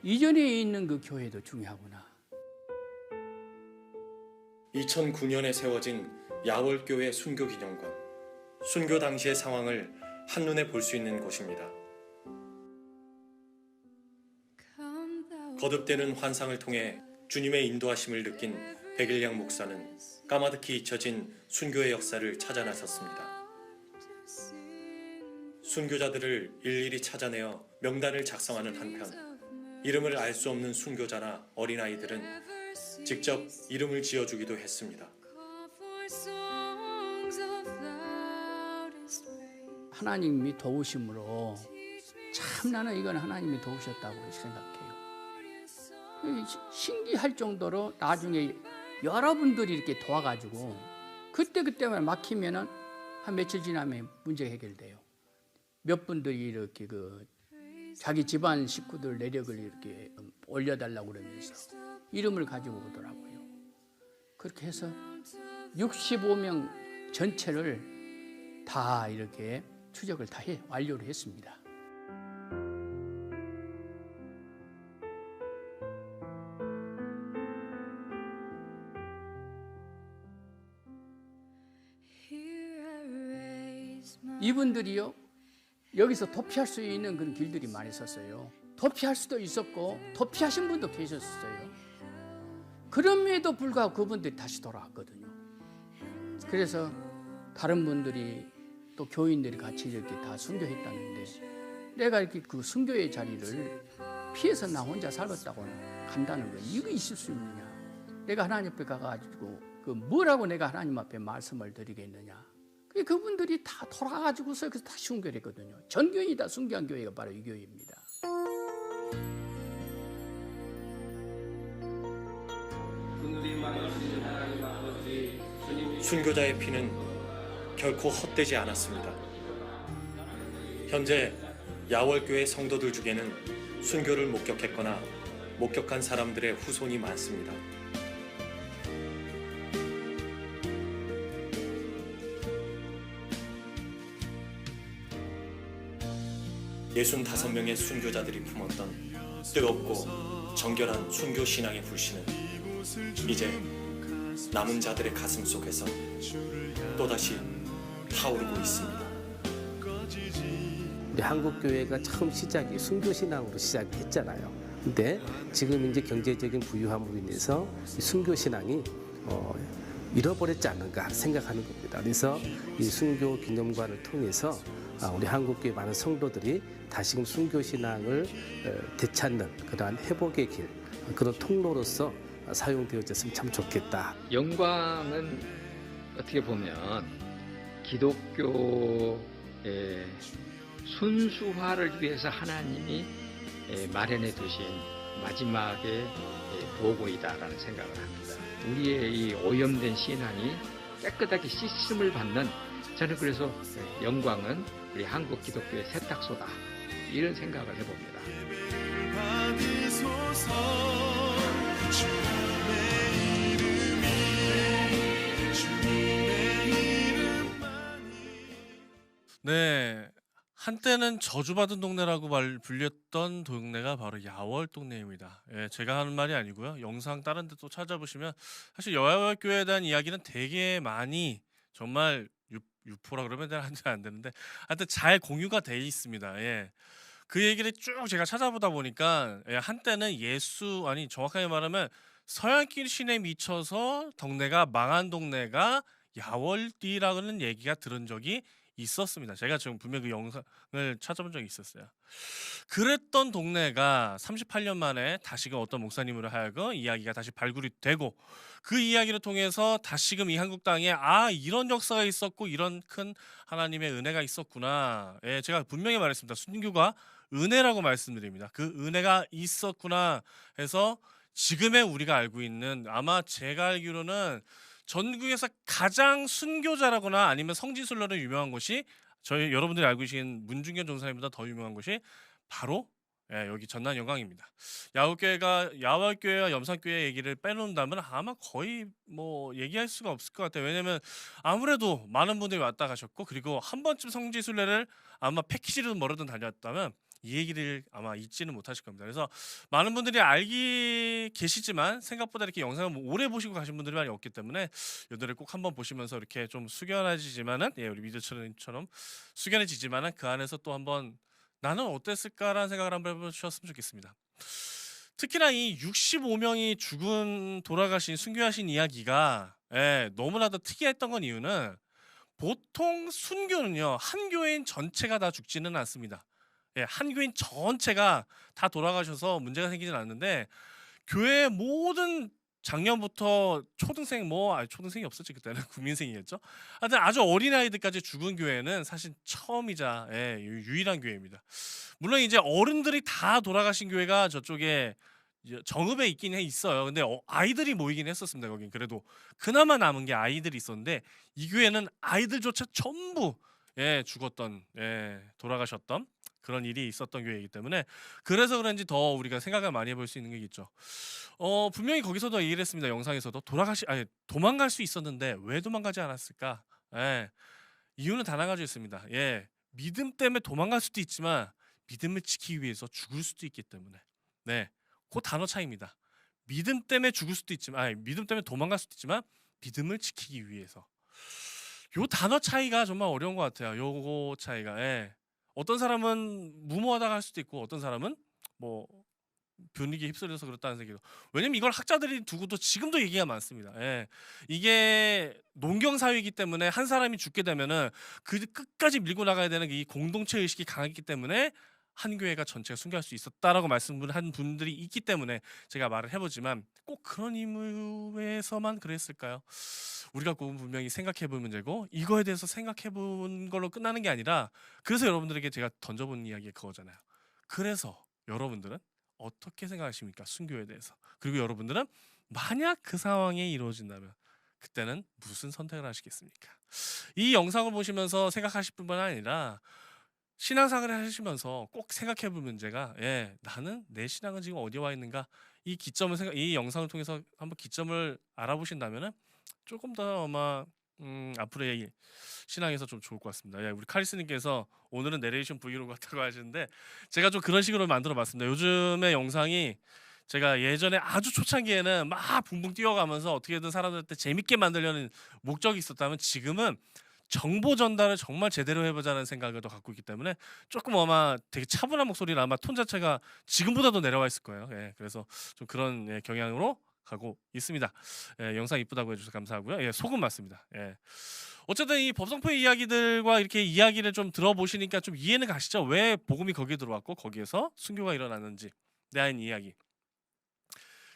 이전에 있는 그 교회도 중요하구나. 2009년에 세워진 야월교회 순교기념관. 순교 당시의 상황을 한눈에 볼 수 있는 곳입니다. 거듭되는 환상을 통해 주님의 인도하심을 느낀 백일량 목사는 까마득히 잊혀진 순교의 역사를 찾아 나섰습니다. 순교자들을 일일이 찾아내어 명단을 작성하는 한편 이름을 알 수 없는 순교자나 어린아이들은 직접 이름을 지어주기도 했습니다. 하나님이 도우심으로 참 나는 이건 하나님이 도우셨다고 생각해요. 신기할 정도로 나중에 여러분들이 이렇게 도와가지고 그때만 막히면은 한 며칠 지나면 문제가 해결돼요. 몇 분들이 이렇게 자기 집안 식구들 내력을 이렇게 올려달라고 그러면서 이름을 가지고 오더라고요. 그렇게 해서 65명 전체를 다 이렇게 추적을 다 완료를 했습니다. 이분들이요, 여기서 도피할 수 있는 그런 길들이 많이 있었어요. 도피할 수도 있었고 도피하신 분도 계셨어요. 그럼에도 불구하고 그분들이 다시 돌아왔거든요. 그래서 다른 분들이 또 교인들이 같이 이렇게 다 순교했다는데, 내가 이렇게 그 순교의 자리를 피해서 나 혼자 살았다고 간다는 거예요. 이거 있을 수 있느냐? 내가 하나님 앞에 가가지고 그 뭐라고 내가 하나님 앞에 말씀을 드리겠느냐? 그분들이 다 돌아가지고서 그래서 다 순교를 했거든요. 전 교인이 다 순교한 교회가 바로 이 교회입니다. 순교자의 피는 결코 헛되지 않았습니다. 현재 야월교회 성도들 중에는 순교를 목격했거나 목격한 사람들의 후손이 많습니다. 예순5 명의 순교자들이 품었던 뜨겁고 정결한 순교 신앙의 불씨는 이제 남은 자들의 가슴 속에서 또다시 타오르고 있습니다. 우리 한국 교회가 처음 시작이 순교 신앙으로 시작했잖아요. 근데 지금 이제 경제적인 부유함으로 인해서 순교 신앙이 잃어버렸지 않는가 생각하는 겁니다. 그래서 이 순교 기념관을 통해서 우리 한국교회 많은 성도들이 다시금 순교 신앙을 되찾는 그러한 회복의 길, 그런 통로로서 사용되어졌으면 참 좋겠다. 영광은 어떻게 보면 기독교의 순수화를 위해서 하나님이 마련해 두신 마지막의 도구이다라는 생각을 합니다. 우리의 이 오염된 신앙이 깨끗하게 씻음을 받는, 저는 그래서 영광은 우리 한국 기독교의 세탁소다, 이런 생각을 해봅니다. 네, 한때는 저주받은 동네라고 불렸던 동네가 바로 야월 동네입니다. 예, 제가 하는 말이 아니고요. 영상 다른 데 또 찾아보시면 사실 야월교회에 대한 이야기는 되게 많이, 정말 유포라 그러면 안 되는데 하여튼 잘 공유가 돼 있습니다. 예. 그 얘기를 쭉 제가 찾아보다 보니까 한때는 정확하게 말하면 서양길 신에 미쳐서 동네가 망한 동네가 야월리라는 얘기가 들은 적이 있었습니다. 제가 지금 분명히 그 영상을 찾아본 적이 있었어요. 그랬던 동네가 38년 만에 다시금 어떤 목사님으로 하여금 이야기가 다시 발굴이 되고, 그 이야기를 통해서 다시금 이 한국 땅에 이런 역사가 있었고 이런 큰 하나님의 은혜가 있었구나. 예, 제가 분명히 말했습니다. 순교가 은혜라고 말씀드립니다. 그 은혜가 있었구나 해서 지금의 우리가 알고 있는, 아마 제가 알기로는 전국에서 가장 순교자라거나 아니면 성지순례로 유명한 곳이, 저희 여러분들이 알고 계신 문중견 전사님보다 더 유명한 곳이 바로 여기 전남 영광입니다. 야월교회와 염산교회 얘기를 빼놓는다면 아마 거의 뭐 얘기할 수가 없을 것 같아요. 왜냐면 아무래도 많은 분들이 왔다 가셨고, 그리고 한 번쯤 성지순례를 아마 패키지로든 뭐로든 다녔다면 이 얘기를 아마 잊지는 못하실 겁니다. 그래서 많은 분들이 알기 계시지만 생각보다 이렇게 영상을 오래 보시고 가신 분들이 많이 없기 때문에 이들을 꼭 한번 보시면서 이렇게 좀 숙연해지지만은, 우리 미드처럼 숙연해지지만은 그 안에서 또 한번 나는 어땠을까라는 생각을 한번 해보셨으면 좋겠습니다. 특히나 이 65명이 돌아가신 순교하신 이야기가 너무나도 특이했던 건 이유는, 보통 순교는요 한 교인 전체가 다 죽지는 않습니다. 한 교인 전체가 다 돌아가셔서 문제가 생기진 않는데, 교회의 모든 작년부터 초등생, 초등생이 없었지, 그때는 국민생이었죠. 하여튼 아주 어린 아이들까지 죽은 교회는 사실 처음이자 유일한 교회입니다. 물론 이제 어른들이 다 돌아가신 교회가 저쪽에 정읍에 있긴 있어요. 근데 아이들이 모이긴 했었습니다. 거긴 그래도 그나마 남은 게 아이들이 있었는데, 이 교회는 아이들조차 전부 예, 죽었던, 예, 돌아가셨던 그런 일이 있었던 교회이기 때문에 그래서 그런지 더 우리가 생각을 많이 해볼 수 있는 게 있죠. 분명히 거기서도 얘기를 했습니다. 영상에서도 아니 도망갈 수 있었는데 왜 도망가지 않았을까? 예, 이유는 단 한 가지 있습니다. 예, 믿음 때문에 도망갈 수도 있지만 믿음을 지키기 위해서 죽을 수도 있기 때문에. 네, 그 단어 차이입니다. 믿음 때문에 죽을 수도 있지만, 아니 믿음 때문에 도망갈 수도 있지만 믿음을 지키기 위해서. 요 단어 차이가 정말 어려운 것 같아요. 요거 차이가. 예. 어떤 사람은 무모하다가 할 수도 있고 어떤 사람은 뭐 분위기에 휩쓸려서 그렇다는 생각이고. 왜냐면 이걸 학자들이 두고도 지금도 얘기가 많습니다. 예. 이게 농경 사회이기 때문에 한 사람이 죽게 되면은 그 끝까지 밀고 나가야 되는 이 공동체 의식이 강했기 때문에 한 교회가 전체가 순교할 수 있었다라고 말씀을 한 분들이 있기 때문에 제가 말을 해보지만 꼭 그런 의무에서만 그랬을까요? 우리가 그건 분명히 생각해볼 문제고 이거에 대해서 생각해본 걸로 끝나는 게 아니라 그래서 여러분들에게 제가 던져본 이야기가 그거잖아요. 그래서 여러분들은 어떻게 생각하십니까? 순교에 대해서. 그리고 여러분들은 만약 그 상황이 이루어진다면 그때는 무슨 선택을 하시겠습니까? 이 영상을 보시면서 생각하실 뿐만 아니라 신앙생활을 하시면서 꼭 생각해볼 문제가 나는 내 신앙은 지금 어디 와 있는가? 이 영상을 통해서 한번 기점을 알아보신다면은 조금 더 아마 앞으로의 신앙에서 좀 좋을 것 같습니다. 우리 카리스님께서 오늘은 내레이션 브이로그 같다고 하시는데 제가 좀 그런 식으로 만들어봤습니다. 요즘에 영상이 제가 예전에 아주 초창기에는 막 붕붕 뛰어가면서 어떻게든 사람들한테 재밌게 만들려는 목적이 있었다면 지금은 정보 전달을 정말 제대로 해보자는 생각을 더 갖고 있기 때문에 조금 아마 되게 차분한 목소리라 아마 톤 자체가 지금보다도 내려와 있을 거예요. 그래서 좀 그런 경향으로 가고 있습니다. 영상 이쁘다고 해주셔서 감사하고요. 소금 맞습니다. 어쨌든 이 법성포의 이야기들과 이렇게 이야기를 좀 들어보시니까 좀 이해는 가시죠? 왜 복음이 거기에 들어왔고 거기에서 순교가 일어났는지 대한 이야기.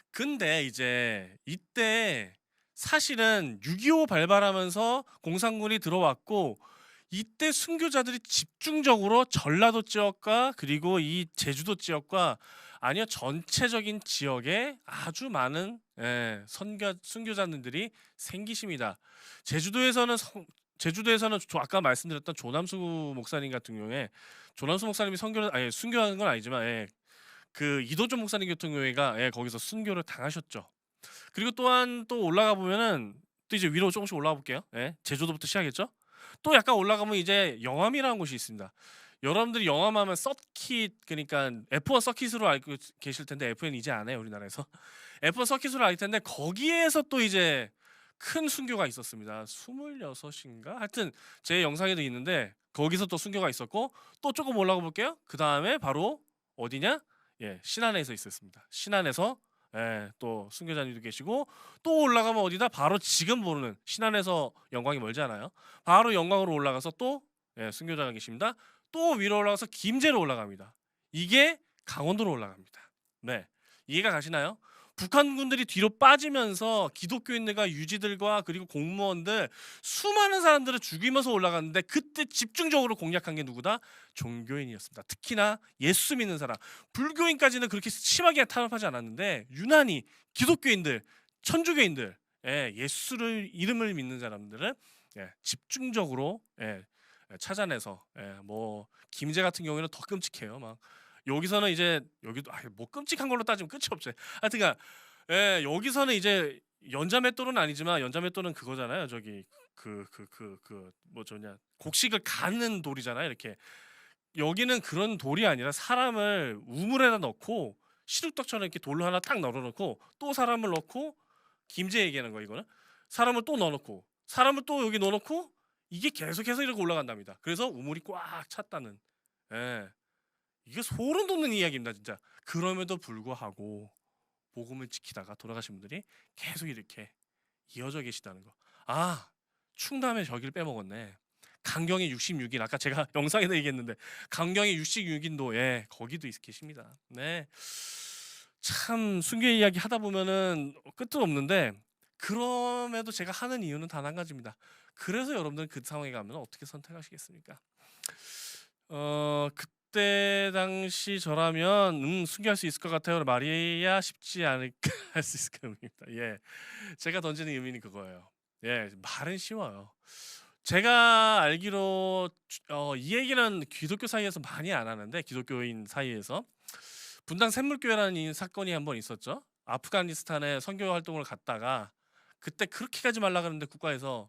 근데 이제 이때 사실은 6.25 발발하면서 공산군이 들어왔고 이때 순교자들이 집중적으로 전라도 지역과 그리고 이 제주도 지역과 아니요 전체적인 지역에 아주 많은 순교자들이 생기십니다. 제주도에서는 아까 말씀드렸던 조남수 목사님 같은 경우에 조남수 목사님이 순교하는 건 아니지만 그 이도준 목사님 같은 경우가 거기서 순교를 당하셨죠. 그리고 또한 또 올라가 보면은 또 이제 위로 조금씩 올라가 볼게요. 제주도부터 시작했죠. 또 약간 올라가면 이제 영암이라는 곳이 있습니다. 여러분들이 영암하면 서킷 그러니까 F1 서킷으로 알고 계실 텐데 F1 이제 안 해요 우리나라에서. F1 서킷으로 알 텐데 거기에서 또 이제 큰 순교가 있었습니다. 26인가? 하여튼 제 영상에도 있는데 거기서 또 순교가 있었고 또 조금 올라가 볼게요. 그 다음에 바로 어디냐? 신안에서 있었습니다. 신안에서 또 순교자님도 계시고 또 올라가면 어디다? 바로 지금 보는 신안에서 영광이 멀지 않아요. 바로 영광으로 올라가서 또 순교자가 계십니다. 또 위로 올라가서 김제로 올라갑니다. 이게 강원도로 올라갑니다. 이해가 가시나요? 북한군들이 뒤로 빠지면서 기독교인들과 유지들과 그리고 공무원들 수많은 사람들을 죽이면서 올라갔는데 그때 집중적으로 공략한 게 누구다? 종교인이었습니다. 특히나 예수 믿는 사람. 불교인까지는 그렇게 심하게 탄압하지 않았는데 유난히 기독교인들, 천주교인들, 예수를 이름을 믿는 사람들은 집중적으로 찾아내서 뭐 김제 같은 경우에는 더 끔찍해요. 막 여기서는 이제 여기도 뭐 끔찍한 걸로 따지면 끝이 없죠. 하여튼간 여기서는 이제 연자맷돌은 아니지만 연자맷돌은 그거잖아요. 저기 뭐 저냐 곡식을 가는 돌이잖아요. 이렇게 여기는 그런 돌이 아니라 사람을 우물에다 넣고 시루떡처럼 이렇게 돌로 하나 딱 널어놓고 또 사람을 넣고 김제 얘기하는 거 이거는 사람을 또 넣어놓고 사람을 또 여기 넣어놓고 이게 계속해서 이렇게 올라간답니다. 그래서 우물이 꽉 찼다는. 이게 소름 돋는 이야기입니다, 진짜. 그럼에도 불구하고 복음을 지키다가 돌아가신 분들이 계속 이렇게 이어져 계시다는 거. 충남에 저기를 빼먹었네. 강경의 66인 아까 제가 영상에도 얘기했는데 강경의 66인도 거기도 계십니다. 참 순교 이야기 하다 보면은 끝도 없는데 그럼에도 제가 하는 이유는 단 한 가지입니다. 그래서 여러분들 그 상황에 가면 어떻게 선택하시겠습니까? 그때 당시 저라면 순교할 수 있을 것 같아요. 말이야 쉽지 않을까 할 수 있을 겁니다. 제가 던지는 의미는 그거예요. 말은 쉬워요. 제가 알기로 이 얘기는 기독교 사이에서 많이 안 하는데 기독교인 사이에서 분당 샘물교회라는 이 사건이 한번 있었죠. 아프가니스탄에 선교 활동을 갔다가 그때 그렇게 가지 말라 그러는데 국가에서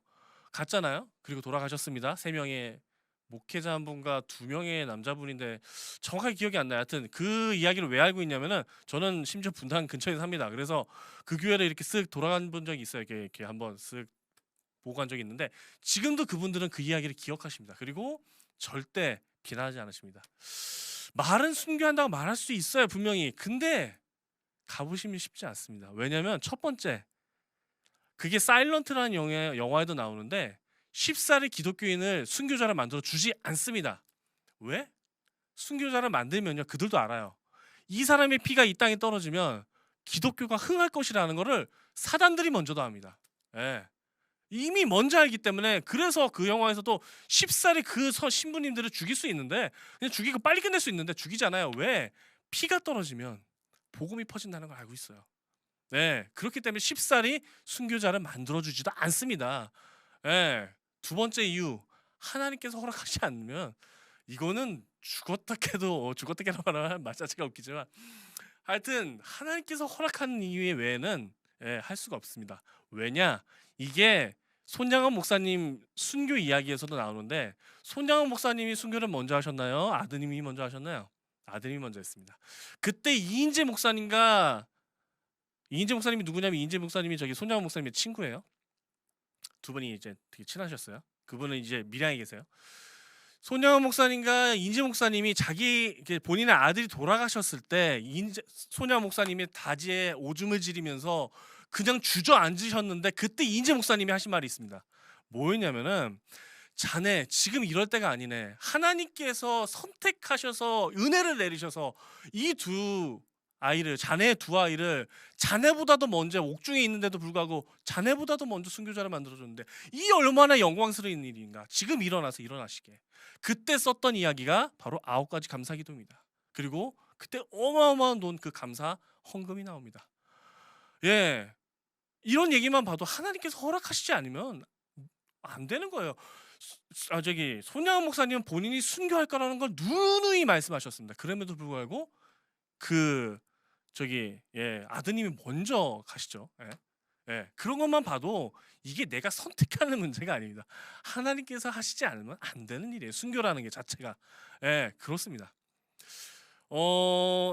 갔잖아요. 그리고 돌아가셨습니다. 3명의 목회자 한 분과 2명의 남자분인데 정확하게 기억이 안 나요. 하여튼 그 이야기를 왜 알고 있냐면은 저는 심지어 분당 근처에 삽니다. 그래서 그 교회를 이렇게 쓱 돌아간 본 적이 있어요. 이렇게 한번 쓱 보고 간 적이 있는데 지금도 그분들은 그 이야기를 기억하십니다. 그리고 절대 비난하지 않으십니다. 말은 순교한다고 말할 수 있어요. 분명히. 근데 가보시면 쉽지 않습니다. 왜냐면 첫 번째 그게 사일런트라는 영화에도 나오는데 쉽사리 기독교인을 순교자를 만들어 주지 않습니다. 왜? 순교자를 만들면요 그들도 알아요. 이 사람의 피가 이 땅에 떨어지면 기독교가 흥할 것이라는 것을 사단들이 먼저도 압니다. 예. 이미 먼저 알기 때문에 그래서 그 영화에서도 쉽사리 그 신부님들을 죽일 수 있는데 그냥 죽이고 빨리 끝낼 수 있는데 죽이잖아요. 왜? 피가 떨어지면 복음이 퍼진다는 걸 알고 있어요. 네, 그렇기 때문에 쉽사리 순교자를 만들어주지도 않습니다. 네, 두 번째 이유 하나님께서 허락하지 않으면 이거는 죽었다 해도 죽었다 해도 말하면 말 자체가 웃기지만 하여튼 하나님께서 허락하는 이유 외에는 할 수가 없습니다. 왜냐? 이게 손양원 목사님 순교 이야기에서도 나오는데 손양원 목사님이 순교를 먼저 하셨나요? 아드님이 먼저 하셨나요? 아드님이 먼저 했습니다. 그때 이인재 목사님이 누구냐면 이인재 목사님이 저기 손양원 목사님의 친구예요. 두 분이 이제 되게 친하셨어요. 그분은 이제 밀양에 계세요. 손양원 목사님과 이인재 목사님이 본인의 아들이 돌아가셨을 때 손양원 목사님의 다지에 오줌을 지리면서 그냥 주저앉으셨는데 그때 이인재 목사님이 하신 말이 있습니다. 뭐였냐면은 자네 지금 이럴 때가 아니네. 하나님께서 선택하셔서 은혜를 내리셔서 이 자네의 두 아이를 자네보다도 먼저 옥중에 있는데도 불구하고 자네보다도 먼저 순교자를 만들어줬는데 이 얼마나 영광스러운 일인가. 지금 일어나시게. 그때 썼던 이야기가 바로 9가지 감사기도입니다. 그리고 그때 어마어마한 돈 그 감사 헌금이 나옵니다. 예, 이런 얘기만 봐도 하나님께서 허락하시지 않으면 안 되는 거예요. 손양원 목사님은 본인이 순교할 거라는 걸 누누이 말씀하셨습니다. 그럼에도 불구하고 아드님이 먼저 가시죠. 그런 것만 봐도 이게 내가 선택하는 문제가 아닙니다. 하나님께서 하시지 않으면 안 되는 일이에요. 순교라는 게 자체가. 그렇습니다.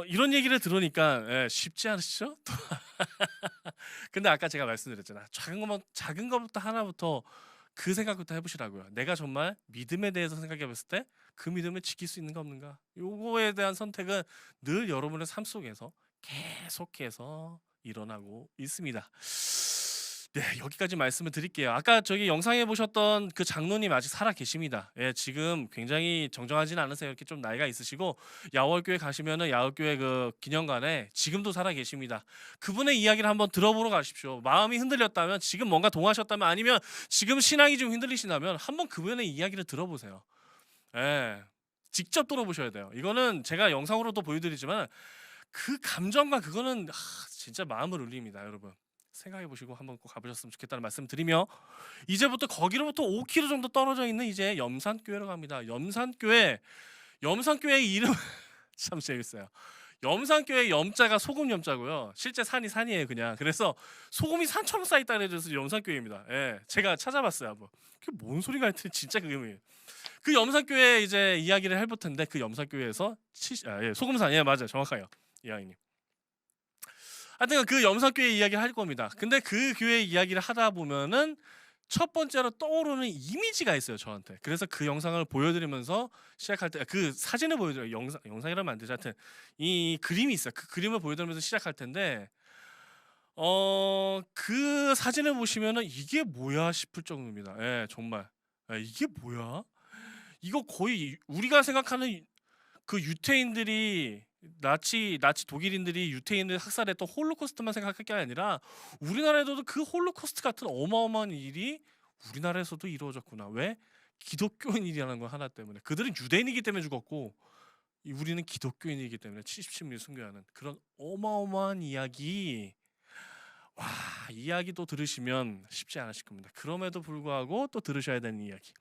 이런 얘기를 들으니까 쉽지 않으시죠? 근데 아까 제가 말씀드렸잖아. 작은 것부터 하나부터 그 생각부터 해보시라고요. 내가 정말 믿음에 대해서 생각해봤을 때 그 믿음을 지킬 수 있는가 없는가. 요거에 대한 선택은 늘 여러분의 삶 속에서 계속해서 일어나고 있습니다. 네, 여기까지 말씀을 드릴게요. 아까 저기 영상에 보셨던 그 장로님 아직 살아 계십니다. 지금 굉장히 정정하지는 않으세요. 이렇게 좀 나이가 있으시고 야월교회 가시면은 야월교회 그 기념관에 지금도 살아 계십니다. 그분의 이야기를 한번 들어보러 가십시오. 마음이 흔들렸다면, 지금 뭔가 동하셨다면, 아니면 지금 신앙이 좀 흔들리시다면 한번 그분의 이야기를 들어보세요. 직접 들어보셔야 돼요. 이거는 제가 영상으로도 보여드리지만 그 감정과 그거는 진짜 마음을 울립니다, 여러분. 생각해 보시고 한번 꼭 가보셨으면 좋겠다는 말씀 드리며 이제부터 거기로부터 5km 정도 떨어져 있는 이제 염산교회로 갑니다. 염산교회 이름 참 재밌어요. 염산교회 염자가 소금 염자고요. 실제 산이 산이에요, 그냥. 그래서 소금이 산처럼 쌓였다 그래서 염산교회입니다. 제가 찾아봤어요, 한번. 그게 뭔 소리가 했더니 진짜 그게 그 염산교회 이제 이야기를 해볼 텐데 그 염산교회에서 소금산 맞아요, 정확해요, 이하이님. 하여튼 그 염산교회 이야기를 할 겁니다. 근데 그 교회 이야기를 하다 보면은 첫 번째로 떠오르는 이미지가 있어요, 저한테. 그래서 그 영상을 보여드리면서 시작할 때 그 사진을 보여드려요. 영상이라면 안 되죠. 하여튼 이 그림이 있어요. 그 그림을 보여드리면서 시작할 텐데 그 사진을 보시면은 이게 뭐야 싶을 정도입니다. 정말 이게 뭐야? 이거 거의 우리가 생각하는 그 유태인들이 나치 독일인들이 유태인들 학살했던 홀로코스트만 생각할 게 아니라 우리나라에서도 그 홀로코스트 같은 어마어마한 일이 우리나라에서도 이루어졌구나. 왜? 기독교인이라는 거 하나 때문에. 그들은 유대인이기 때문에 죽었고 우리는 기독교인이기 때문에 77일 순교하는 그런 어마어마한 이야기. 와, 이야기도 들으시면 쉽지 않으실 겁니다. 그럼에도 불구하고 또 들으셔야 되는 이야기.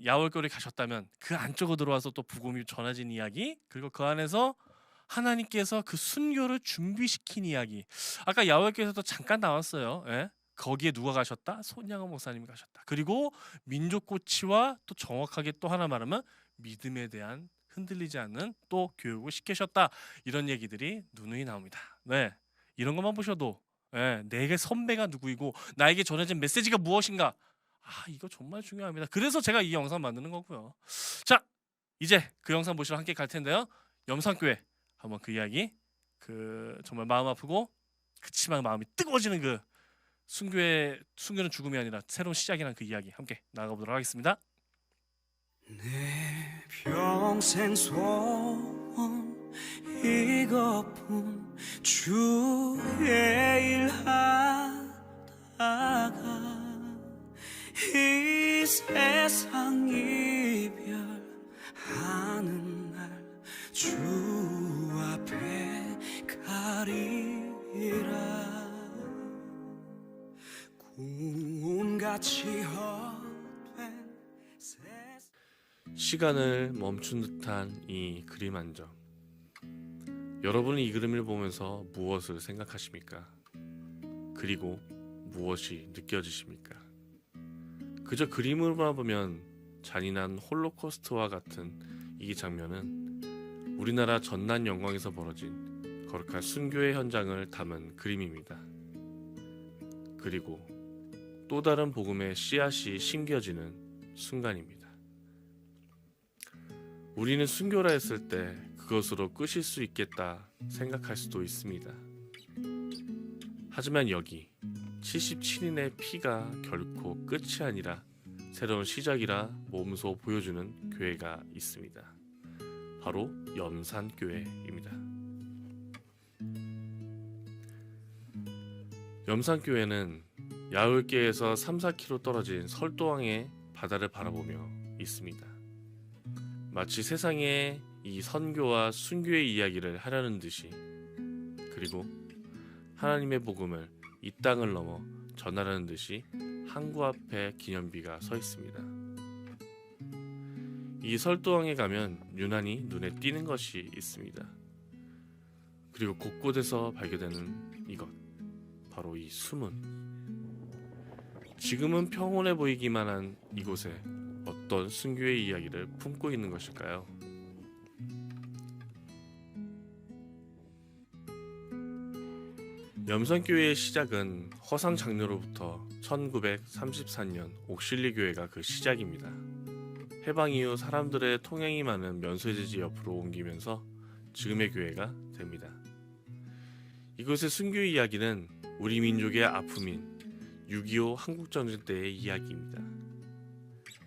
야월교를 가셨다면 그 안쪽으로 들어와서 또 복음이 전해진 이야기, 그리고 그 안에서 하나님께서 그 순교를 준비시킨 이야기. 아까 야월교에서도 잠깐 나왔어요. 예? 거기에 누가 가셨다? 손양호 목사님이 가셨다. 그리고 민족고치와 또 정확하게 또 하나 말하면 믿음에 대한 흔들리지 않는 또 교육을 시키셨다. 이런 얘기들이 누누이 나옵니다. 네, 이런 것만 보셔도 내게 선배가 누구이고 나에게 전해진 메시지가 무엇인가, 이거 정말 중요합니다. 그래서 제가 이 영상 만드는 거고요. 자, 이제 그 영상 보시러 함께 갈 텐데요. 염산교회 한번 그 이야기, 그 정말 마음 아프고 그치만 마음이 뜨거워지는 그 순교는 죽음이 아니라 새로운 시작이라는 그 이야기 함께 나가보도록 하겠습니다. 내 평생 소원 이것뿐, 주의 일 하다가 이 세상 이별하는 날 주 앞에 가리라. 꿈같이 헛된 시간을 멈춘 듯한 이 그림 한 점. 여러분은 이 그림을 보면서 무엇을 생각하십니까? 그리고 무엇이 느껴지십니까? 그저 그림으로만 보면 잔인한 홀로코스트와 같은 이 장면은 우리나라 전남 영광에서 벌어진 거룩한 순교의 현장을 담은 그림입니다. 그리고 또 다른 복음의 씨앗이 심겨지는 순간입니다. 우리는 순교라 했을 때 그것으로 끝일 수 있겠다 생각할 수도 있습니다. 하지만 여기 77인의 피가 결코 끝이 아니라 새로운 시작이라 몸소 보여주는 교회가 있습니다. 바로 염산교회입니다. 염산교회는 야울계에서 3-4km 떨어진 설도항의 바다를 바라보며 있습니다. 마치 세상에 이 선교와 순교의 이야기를 하려는 듯이, 그리고 하나님의 복음을 이 땅을 넘어 전하라는 듯이 항구 앞에 기념비가 서 있습니다. 이 설도항에 가면 유난히 눈에 띄는 것이 있습니다. 그리고 곳곳에서 발견되는 이것, 바로 이 수문. 지금은 평온해 보이기만 한 이곳에 어떤 순교의 이야기를 품고 있는 것일까요? 염산교회의 시작은 허상 장로로부터 1934년 옥실리 교회가 그 시작입니다. 해방 이후 사람들의 통행이 많은 면세지지 옆으로 옮기면서 지금의 교회가 됩니다. 이곳의 순교의 이야기는 우리 민족의 아픔인 6.25 한국전쟁 때의 이야기입니다.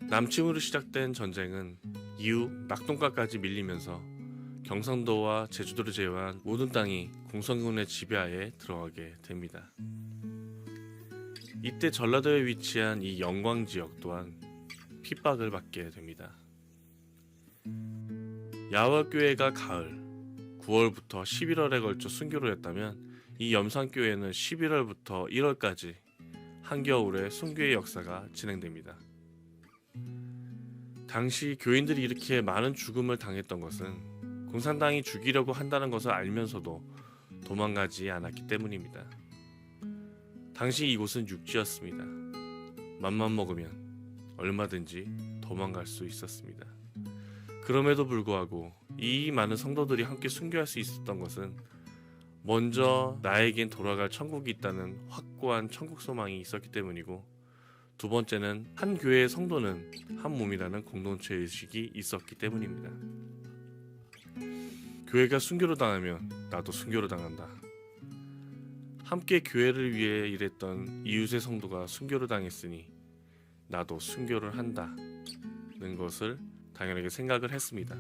남침으로 시작된 전쟁은 이후 낙동강까지 밀리면서 경상도와 제주도를 제외한 모든 땅이 공산군의 지배하에 들어가게 됩니다. 이때 전라도에 위치한 이 영광지역 또한 핍박을 받게 됩니다. 야월교회가 가을 9월부터 11월에 걸쳐 순교를 했다면 이 염산교회는 11월부터 1월까지 한겨울에 순교의 역사가 진행됩니다. 당시 교인들이 이렇게 많은 죽음을 당했던 것은 공산당이 죽이려고 한다는 것을 알면서도 도망가지 않았기 때문입니다. 당시 이곳은 육지였습니다. 맘만 먹으면 얼마든지 도망갈 수 있었습니다. 그럼에도 불구하고 이 많은 성도들이 함께 순교할 수 있었던 것은 먼저 나에겐 돌아갈 천국이 있다는 확고한 천국 소망이 있었기 때문이고, 두 번째는 한 교회의 성도는 한 몸이라는 공동체 의식이 있었기 때문입니다. 교회가 순교를 당하면 나도 순교를 당한다. 함께 교회를 위해 일했던 이웃의 성도가 순교를 당했으니 나도 순교를 한다는 것을 당연하게 생각을 했습니다.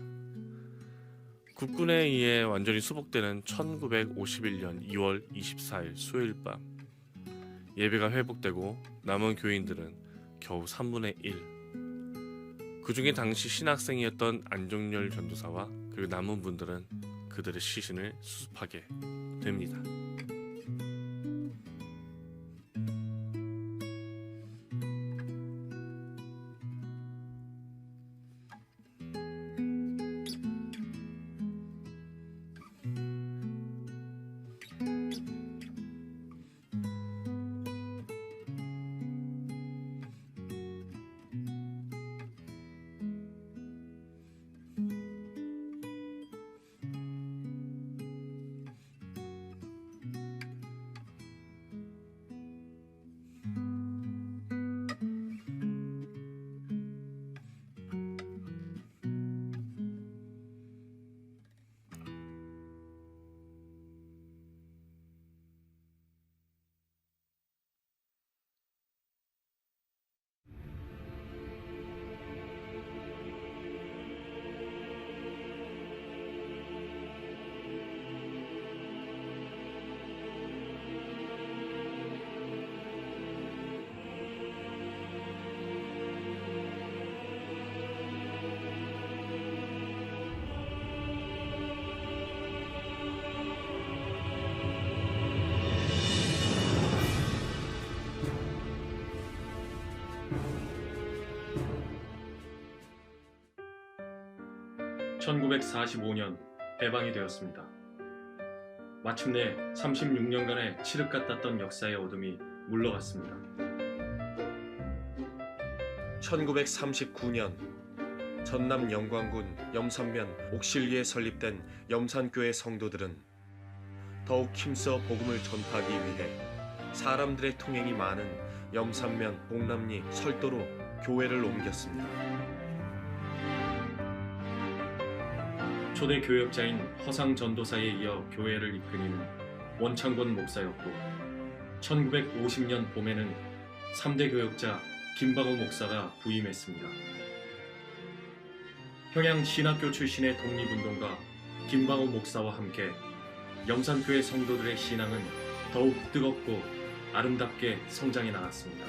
국군에 의해 완전히 수복되는 1951년 2월 24일 수요일 밤, 예배가 회복되고 남은 교인들은 겨우 3분의 1. 그 중에 당시 신학생이었던 안종열 전도사와 그리고 남은 분들은 그들의 시신을 수습하게 됩니다. 1945년 해방이 되었습니다. 마침내 36년간의 칠흑 같았던 역사의 어둠이 물러갔습니다. 1939년 전남 영광군 염산면 옥실리에 설립된 염산교회 성도들은 더욱 힘써 복음을 전파하기 위해 사람들의 통행이 많은 염산면 봉남리 설도로 교회를 옮겼습니다. 초대 교역자인 허상 전도사에 이어 교회를 이끈 원창권 목사였고 1950년 봄에는 3대 교역자 김방호 목사가 부임했습니다. 평양 신학교 출신의 독립운동가 김방호 목사와 함께 염산교회 성도들의 신앙은 더욱 뜨겁고 아름답게 성장해 나갔습니다.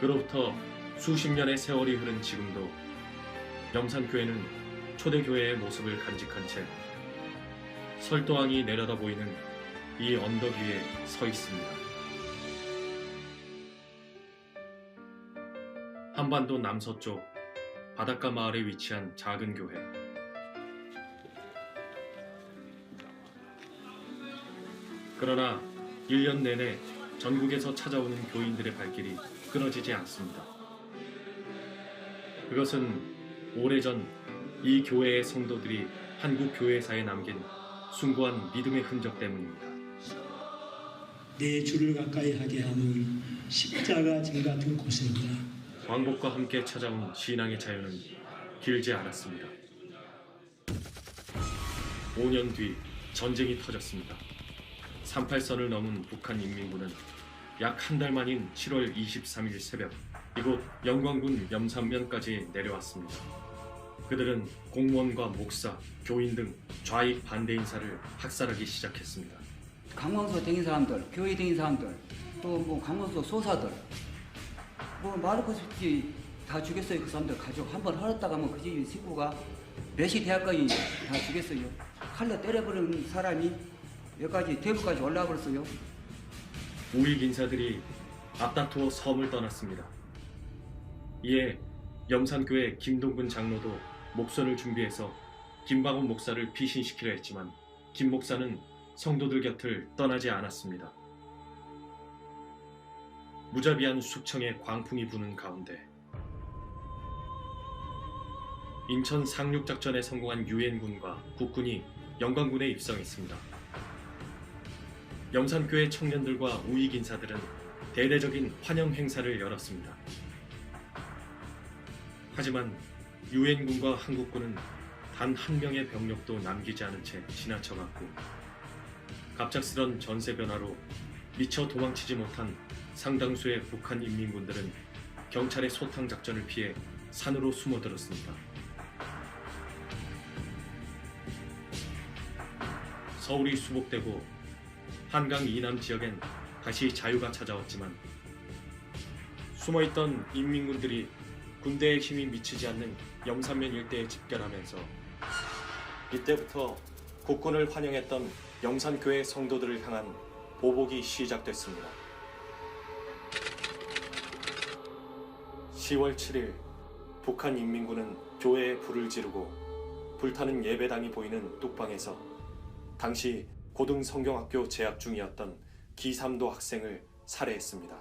그로부터 수십 년의 세월이 흐른 지금도 염산교회는 초대교회의 모습을 간직한 채 설도항이 내려다 보이는 이 언덕 위에 서 있습니다. 한반도 남서쪽 바닷가 마을에 위치한 작은 교회. 그러나 1년 내내 전국에서 찾아오는 교인들의 발길이 끊어지지 않습니다. 그것은 오래전 이 교회의 성도들이 한국 교회사에 남긴 숭고한 믿음의 흔적 때문입니다. 내 주를 가까이 하게 하는 십자가 진 같은 고생이라. 왕복과 함께 찾아온 신앙의 자유는 길지 않았습니다. 5년 뒤 전쟁이 터졌습니다. 38선을 넘은 북한 인민군은 약 한 달 만인 7월 23일 새벽 이곳 영광군 염산면까지 내려왔습니다. 그들은 공무원과 목사, 교인 등 좌익 반대 인사를 학살하기 시작했습니다. 강원도 댕긴 사람들, 교회 댕긴 사람들, 또 뭐 강원도 소사들, 뭐 말할 것 없이 다 죽였어요. 그 사람들 가족 한번 헐었다 가면 그 집 식구가 몇시 대학까지 다 죽였어요. 칼로 때려버린 사람이 여기까지 대구까지 올라와 버렸어요. 우익 인사들이 앞다투어 섬을 떠났습니다. 이에 염산교회 김동근 장로도 목선을 준비해서 김방호 목사를 피신시키려 했지만 김 목사는 성도들 곁을 떠나지 않았습니다. 무자비한 숙청의 광풍이 부는 가운데 인천 상륙작전에 성공한 유엔군과 국군이 영광군에 입성했습니다. 염산교회 청년들과 우익 인사들은 대대적인 환영 행사를 열었습니다. 하지만 유엔군과 한국군은 단 한 명의 병력도 남기지 않은 채 지나쳐갔고 갑작스런 전세 변화로 미처 도망치지 못한 상당수의 북한 인민군들은 경찰의 소탕 작전을 피해 산으로 숨어들었습니다. 서울이 수복되고 한강 이남 지역엔 다시 자유가 찾아왔지만 숨어있던 인민군들이 군대의 힘이 미치지 않는 염산면 일대에 집결하면서 이때부터 국군을 환영했던 염산교회 성도들을 향한 보복이 시작됐습니다. 10월 7일 북한 인민군은 교회에 불을 지르고 불타는 예배당이 보이는 뚝방에서 당시 고등성경학교 재학 중이었던 기삼도 학생을 살해했습니다.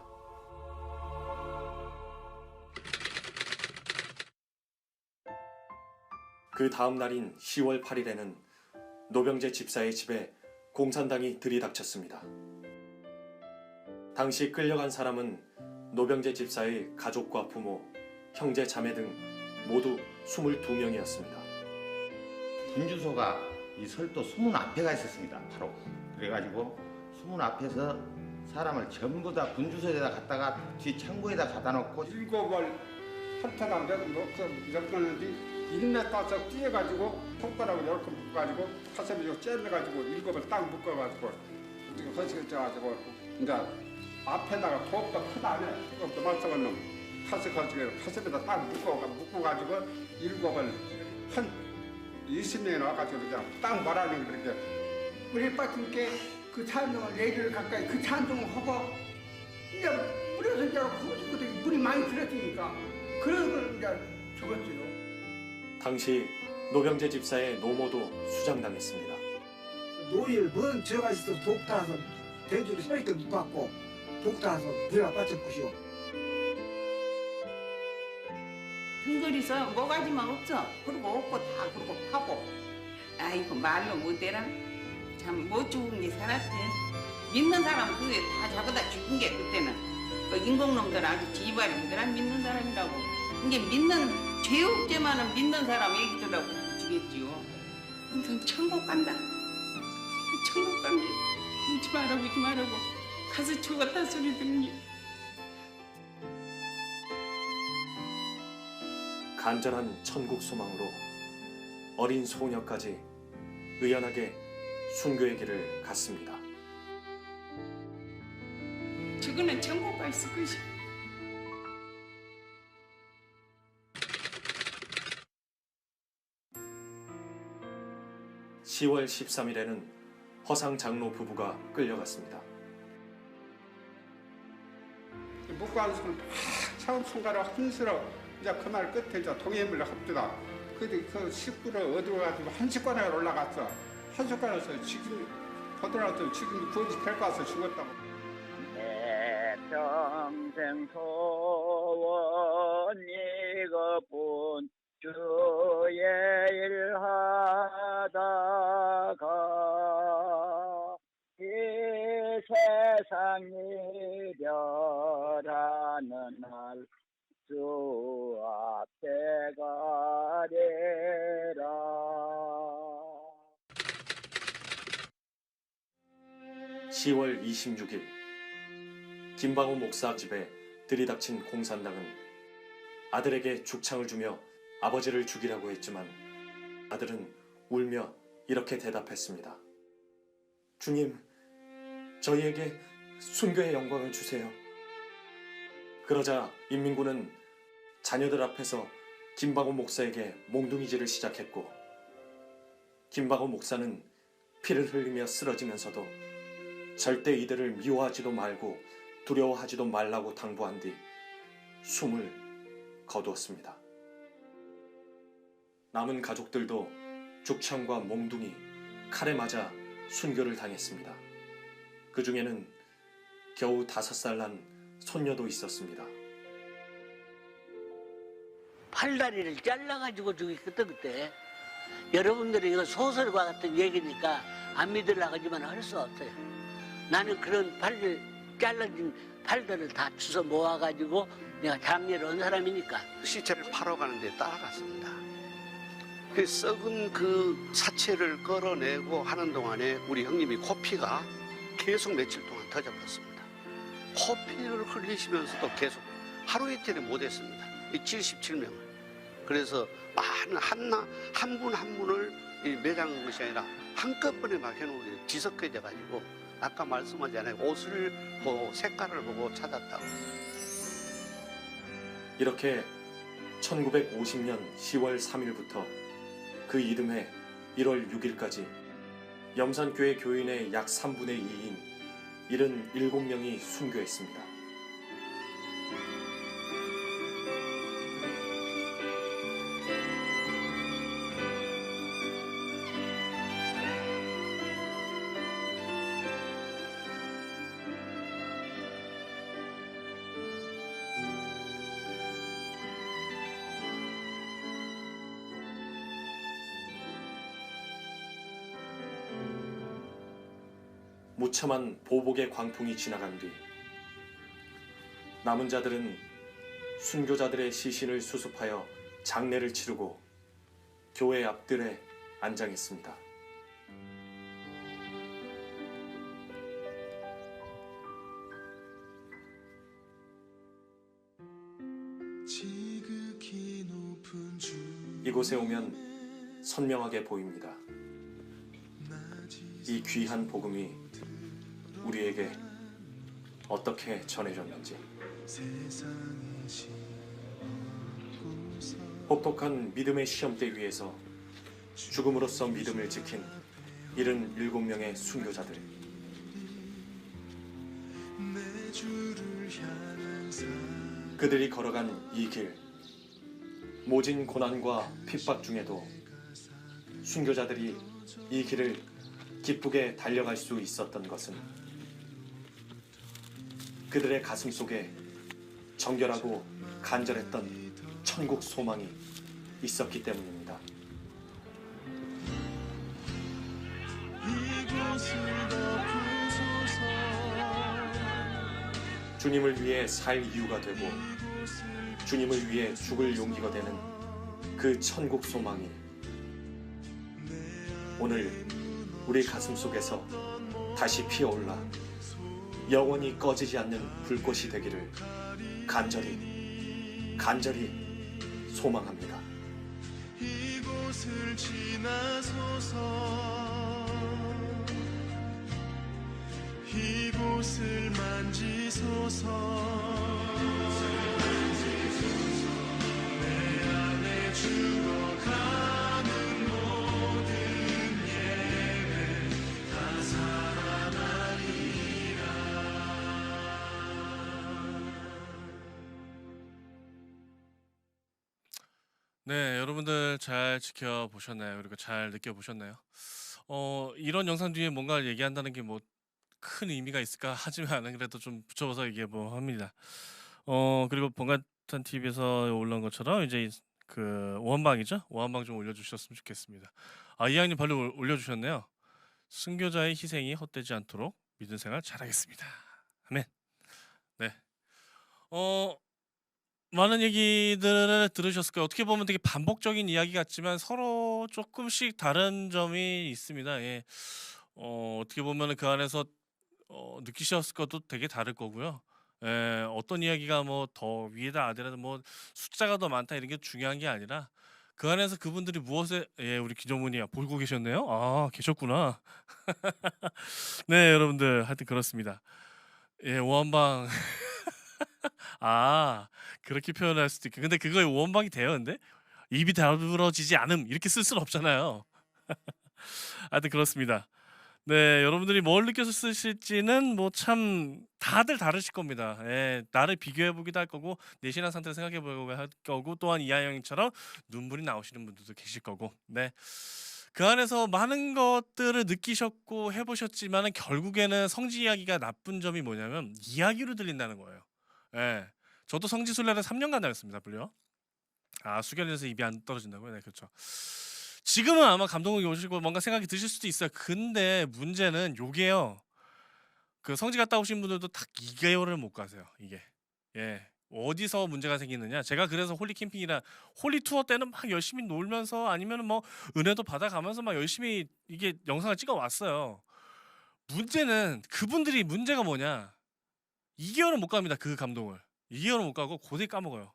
그 다음 날인 10월 8일에는 노병재 집사의 집에 공산당이 들이닥쳤습니다. 당시 끌려간 사람은 노병재 집사의 가족과 부모, 형제, 자매 등 모두 22명이었습니다. 분주소가 이 설도 수문 앞에가 있었습니다. 바로 그래가지고 수문 앞에서 사람을 전부 다 분주소에다 갖다가 뒤 창고에다 갖다 놓고 7을 한타당자 넣었는데 1m 따서 뛰어가지고 손가락을 이렇게 묶어가지고 가슴에 째려가지고 7을 딱 묶어가지고 우리가 허식해져가지고 이제 앞에다가 도업도 크다네 그것도 맞서는 놈 가슴에다 딱 묶어가지고 7을 한 20명이 나와가지고 그냥 딱 말하는 게 그렇게 우리 빠진게 그 찬동을 내리를 가까이 그 찬동을 하고 이제 물에서 이제 물이 많이 들었으니까 그래서 이제 죽었어요. 당시 노병재 집사의 노모도 수장당했습니다. 노예를 먼 저가 있어 독타서 대주로 혈액도 못 받고 독타서 내가 빠졌고요. 등거리서 뭐가지만 없어. 그러고 없고 다 그러고 파고. 아이고 말로 못해라. 참 못 죽은 게 살았지. 믿는 사람 그게 다 잡아다 죽은 게 그때는. 그 인공놈들 아주 지발이들 안 믿는 사람이라고. 이게 믿는 죄 없지만은 믿는 사람 얘기들하고 주겠지요. 그럼 천국 간다. 천국 간다. 울지 말라고 울지 말라고. 가서 죽었다 소리 듣니. 간절한 천국 소망으로 어린 소녀까지 의연하게 순교의 길을 갔습니다. 저거는 천국 가 있을 것이. (10월 13일에는) 허상 장로 부부가 끌려갔습니다. 묵관수는 처음 순간에 혼스러 이제 그날 끝에 이제 동해물을 합주다. 그 식구를 얻어가지고 한식관에 올라갔어. 한식관에서 지금 보더라도 지금 구원이 될 것 같아서 죽었다고. 내 평생 소원 이것뿐 주의 일하다가 이 세상 이별하는 날 주 앞에 가리라. (10월 26일) 김방호 목사 집에 들이닥친 공산당은 아들에게 죽창을 주며 아버지를 죽이라고 했지만 아들은 울며 이렇게 대답했습니다. 주님, 저희에게 순교의 영광을 주세요. 그러자 인민군은 자녀들 앞에서 김방호 목사에게 몽둥이질을 시작했고 김방호 목사는 피를 흘리며 쓰러지면서도 절대 이들을 미워하지도 말고 두려워하지도 말라고 당부한 뒤 숨을 거두었습니다. 남은 가족들도 죽창과 몽둥이, 칼에 맞아 순교를 당했습니다. 그 중에는 겨우 5살 난 손녀도 있었습니다. 팔다리를 잘라가지고 죽였거든 그때. 여러분들이 이거 소설과 같은 얘기니까 안 믿으려고 하지만 할 수 없어요. 나는 그런 잘라진 팔들을 다 주워 모아가지고 내가 잡일을 한 사람이니까. 시체를 팔아 가는데 따라갔습니다. 그 썩은 그 사체를 끌어내고 하는 동안에 우리 형님이 코피가 계속 며칠 동안 터져버렸습니다. 코피를 흘리시면서도 계속 하루 이틀에 못했습니다. 77명을. 그래서 한 분 한 분을 매장한 것이 아니라 한꺼번에 막 해놓은 뒤섞여져 가지고 아까 말씀하잖아요. 옷을 보고 색깔을 보고 찾았다고. 이렇게 1950년 10월 3일부터 그 이듬해 1월 6일까지 염산교회 교인의 약 3분의 2인 77명이 순교했습니다. 무참한 보복의 광풍이 지나간 뒤 남은 자들은 순교자들의 시신을 수습하여 장례를 치르고 교회 앞들에 안장했습니다. 이곳에 오면 선명하게 보입니다. 이 귀한 복음이 우리에게 어떻게 전해졌는지. 혹독한 믿음의 시험대 위에서 죽음으로써 믿음을 지킨 77명의 순교자들. 그들이 걸어간 이 길, 모진 고난과 핍박 중에도 순교자들이 이 길을 기쁘게 달려갈 수 있었던 것은 그들의 가슴 속에 정결하고 간절했던 천국 소망이 있었기 때문입니다. 주님을 위해 살 이유가 되고 주님을 위해 죽을 용기가 되는 그 천국 소망이 오늘 우리 가슴 속에서 다시 피어올라 영원히 꺼지지 않는 불꽃이 되기를 간절히 소망합니다. 이곳을 지나소서 이곳을 만지소서 내 안에 죽어가는 모든 예배 다 살아나리라. 네, 여러분들 잘 지켜보셨나요? 그리고 잘 느껴보셨나요? 이런 영상 뒤에 뭔가 얘기한다는 게 뭐 큰 의미가 있을까 하지만은 그래도 좀 붙여봐서 얘기해 뭐 합니다. 그리고 번개탄 TV에서 올라온 것처럼 이제 그 원방이죠? 원방 좀 올려주셨으면 좋겠습니다. 아, 이하님 발로 올려주셨네요. 순교자의 희생이 헛되지 않도록 믿음 생활 잘하겠습니다. 아멘. 네. 많은 얘기들을 들으셨을 거예요. 어떻게 보면 되게 반복적인 이야기 같지만 서로 조금씩 다른 점이 있습니다. 예. 어떻게 보면은 그 안에서 느끼셨을 것도 되게 다를 거고요. 예, 어떤 이야기가 뭐 더 위에다 아래다 뭐 숫자가 더 많다 이런 게 중요한 게 아니라 그 안에서 그분들이 무엇에 예, 우리 기정문이 보고 계셨네요. 아, 계셨구나. 네, 여러분들 하여튼 그렇습니다. 예, 오한방 아, 그렇게 표현할 수도 있고 근데 그거에 오한방이 돼요. 근데 입이 다물어지지 않음 이렇게 쓸 수는 없잖아요. 하여튼 그렇습니다. 네, 여러분들이 뭘 느꼈을지는 뭐 참 다들 다르실 겁니다. 예, 나를 비교해 보기도 할 거고 내 신앙 상태를 생각해 보기도 할 거고 또한 이하 형님처럼 눈물이 나오시는 분들도 계실 거고 네. 그 안에서 많은 것들을 느끼셨고 해보셨지만은 결국에는 성지 이야기가 나쁜 점이 뭐냐면 이야기로 들린다는 거예요. 예, 저도 성지순례를 3년간 다녔습니다. 불려. 아, 수견에서 입이 안 떨어진다고요? 네, 그렇죠. 지금은 아마 감동이 오시고 뭔가 생각이 드실 수도 있어요. 근데 문제는 요게요. 그 성지 갔다 오신 분들도 딱 2개월을 못 가세요. 이게. 예. 어디서 문제가 생기느냐? 제가 그래서 홀리 캠핑이나 홀리 투어 때는 막 열심히 놀면서 아니면은 뭐 은혜도 받아가면서 막 열심히 이게 영상을 찍어 왔어요. 문제는 그분들이 문제가 뭐냐? 2개월은 못 갑니다. 그 감동을. 2개월은 못 가고 고대 까먹어요.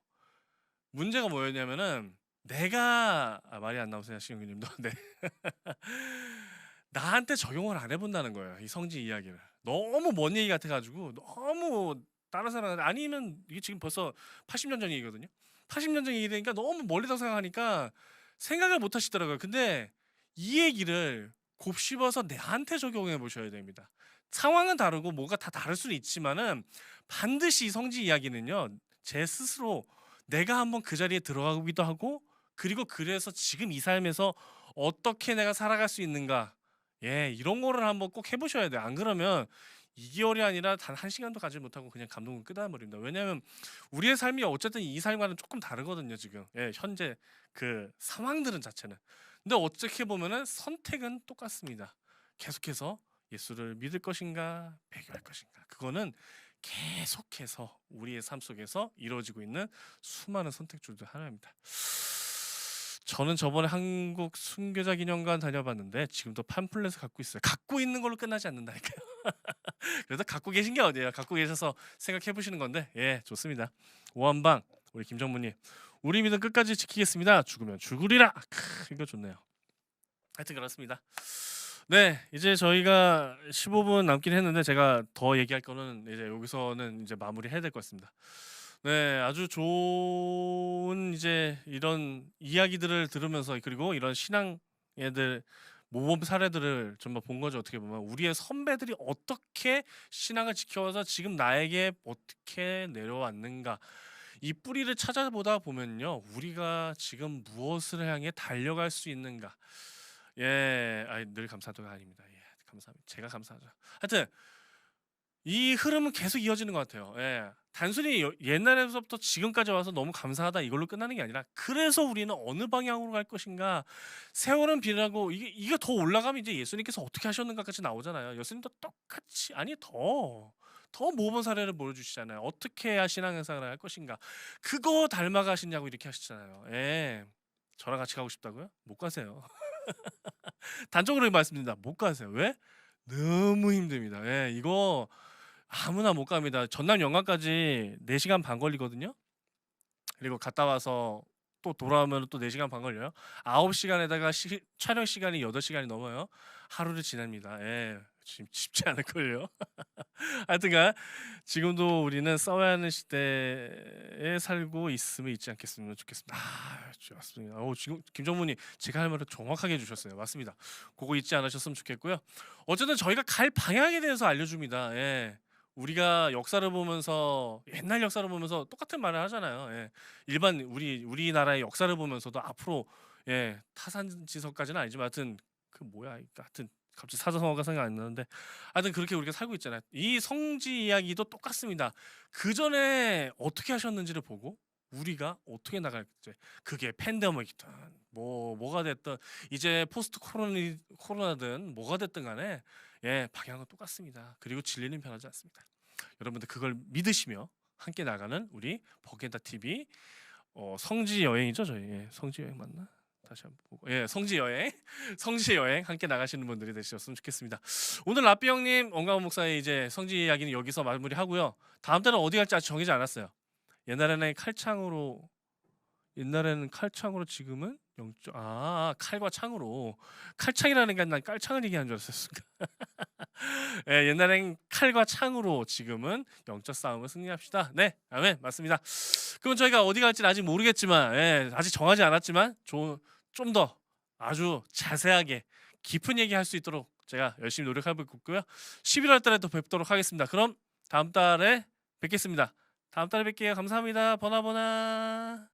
문제가 뭐였냐면은 내가 말이 안 나오세요, 시경님도. 네. 나한테 적용을 안 해본다는 거예요. 이 성지 이야기를. 너무 먼 얘기 같아가지고 너무 다른 사람 아니면 이게 지금 벌써 80년 전 얘기거든요. 80년 전 얘기니까 너무 멀리서 생각하니까 생각을 못 하시더라고요. 근데 이 얘기를 곱씹어서 내한테 적용해 보셔야 됩니다. 상황은 다르고 뭐가 다 다를 수는 있지만은 반드시 이 성지 이야기는요. 제 스스로 내가 한번 그 자리에 들어가기도 하고 그리고 그래서 지금 이 삶에서 어떻게 내가 살아갈 수 있는가 예 이런 거를 한번 꼭 해보셔야 돼요. 안 그러면 2개월이 아니라 단 1시간도 가지 못하고 그냥 감동을 끄다버립니다. 왜냐하면 우리의 삶이 어쨌든 이 삶과는 조금 다르거든요. 지금 예, 현재 그 상황들은 자체는. 근데 어떻게 보면은 선택은 똑같습니다. 계속해서 예수를 믿을 것인가 배교할 것인가 그거는 계속해서 우리의 삶 속에서 이루어지고 있는 수많은 선택 중에 하나입니다. 저는 저번에 한국 순교자 기념관 다녀봤는데 지금도 팜플렛을 갖고 있어요. 갖고 있는 걸로 끝나지 않는다니까요. 그래서 갖고 계신 게 어디예요? 갖고 계셔서 생각해 보시는 건데 예 좋습니다. 오한방 우리 김정무님 우리 믿음 끝까지 지키겠습니다. 죽으면 죽으리라. 이거 좋네요. 하여튼 그렇습니다. 네, 이제 저희가 15분 남긴 했는데 제가 더 얘기할 거는 이제 여기서는 이제 마무리해야 될 것 같습니다. 네, 아주 좋은 이제 이런 이야기들을 들으면서 그리고 이런 신앙애들 모범 사례들을 정말 본 거죠. 어떻게 보면 우리의 선배들이 어떻게 신앙을 지켜와서 지금 나에게 어떻게 내려왔는가 이 뿌리를 찾아보다 보면요, 우리가 지금 무엇을 향해 달려갈 수 있는가. 예, 늘 감사도가 아닙니다. 예, 감사합니다. 제가 감사하죠. 하여튼 이 흐름은 계속 이어지는 것 같아요. 예, 단순히 옛날에서부터 지금까지 와서 너무 감사하다 이걸로 끝나는 게 아니라, 그래서 우리는 어느 방향으로 갈 것인가. 세월은 비라고 이게 더 올라가면 이제 예수님께서 어떻게 하셨는가까지 나오잖아요. 예수님도 똑같이, 아니 더 모범 사례를 보여주시잖아요. 어떻게 해야 신앙생활을 할 것인가. 그거 닮아가시냐고 이렇게 하시잖아요. 예, 저랑 같이 가고 싶다고요? 못 가세요. 단적으로 말씀드립니다. 못 가세요. 왜? 너무 힘듭니다. 예, 이거 아무나 못 갑니다. 전남 영광까지 4시간 반 걸리거든요. 그리고 갔다 와서 또 돌아오면 또 4시간 반 걸려요. 9시간에다가 촬영 시간이 8시간이 넘어요. 하루를 지납니다. 예, 지금 쉽지 않을걸요. 하여튼간 지금도 우리는 써야 하는 시대에 살고 있으면 있지 않겠으면 좋겠습니다. 맞습니다. 지금 김정문이 제가 할 말을 정확하게 해주셨어요. 맞습니다. 그거 잊지 않으셨으면 좋겠고요. 어쨌든 저희가 갈 방향에 대해서 알려줍니다. 예. 우리가 역사를 보면서, 옛날 역사를 보면서 똑같은 말을 하잖아요. 예. 일반 우리나라의 역사를 보면서도 앞으로, 예, 타산지석까지는 아니지만 하여튼 하여튼 갑자기 사자성어가 생각 안 나는데, 하여튼 그렇게 우리가 살고 있잖아요. 이 성지 이야기도 똑같습니다. 그 전에 어떻게 하셨는지를 보고 우리가 어떻게 나갈지, 그게 팬데믹이든 뭐가 됐든, 이제 포스트 코로나든 뭐가 됐든 간에, 예, 방향은 똑같습니다. 그리고 진리는 변하지 않습니다. 여러분들 그걸 믿으시며 함께 나가는 우리 버게다 TV 성지 여행이죠, 저희. 예, 성지 여행 맞나? 다시 한번 보고. 예, 성지 여행 함께 나가시는 분들이 되셨으면 좋겠습니다. 오늘 라삐 형님, 원가원 목사의 이제 성지 이야기는 여기서 마무리하고요. 다음 달은 어디 갈지 아직 정해지 않았어요. 옛날에는 칼창으로, 지금은 칼과 창으로. 칼창이라는 게 난 깔창을 얘기하는 줄 알았습니다. 예, 옛날엔 칼과 창으로, 지금은 영적 싸움을 승리합시다. 네, 아멘. 맞습니다. 그럼 저희가 어디 갈지는 아직 모르겠지만, 예, 아직 정하지 않았지만 좀 더 아주 자세하게 깊은 얘기 할 수 있도록 제가 열심히 노력하고 있고요. 11월 달에 또 뵙도록 하겠습니다. 그럼 다음 달에 뵙겠습니다. 다음 달에 뵐게요. 감사합니다. 버나버나.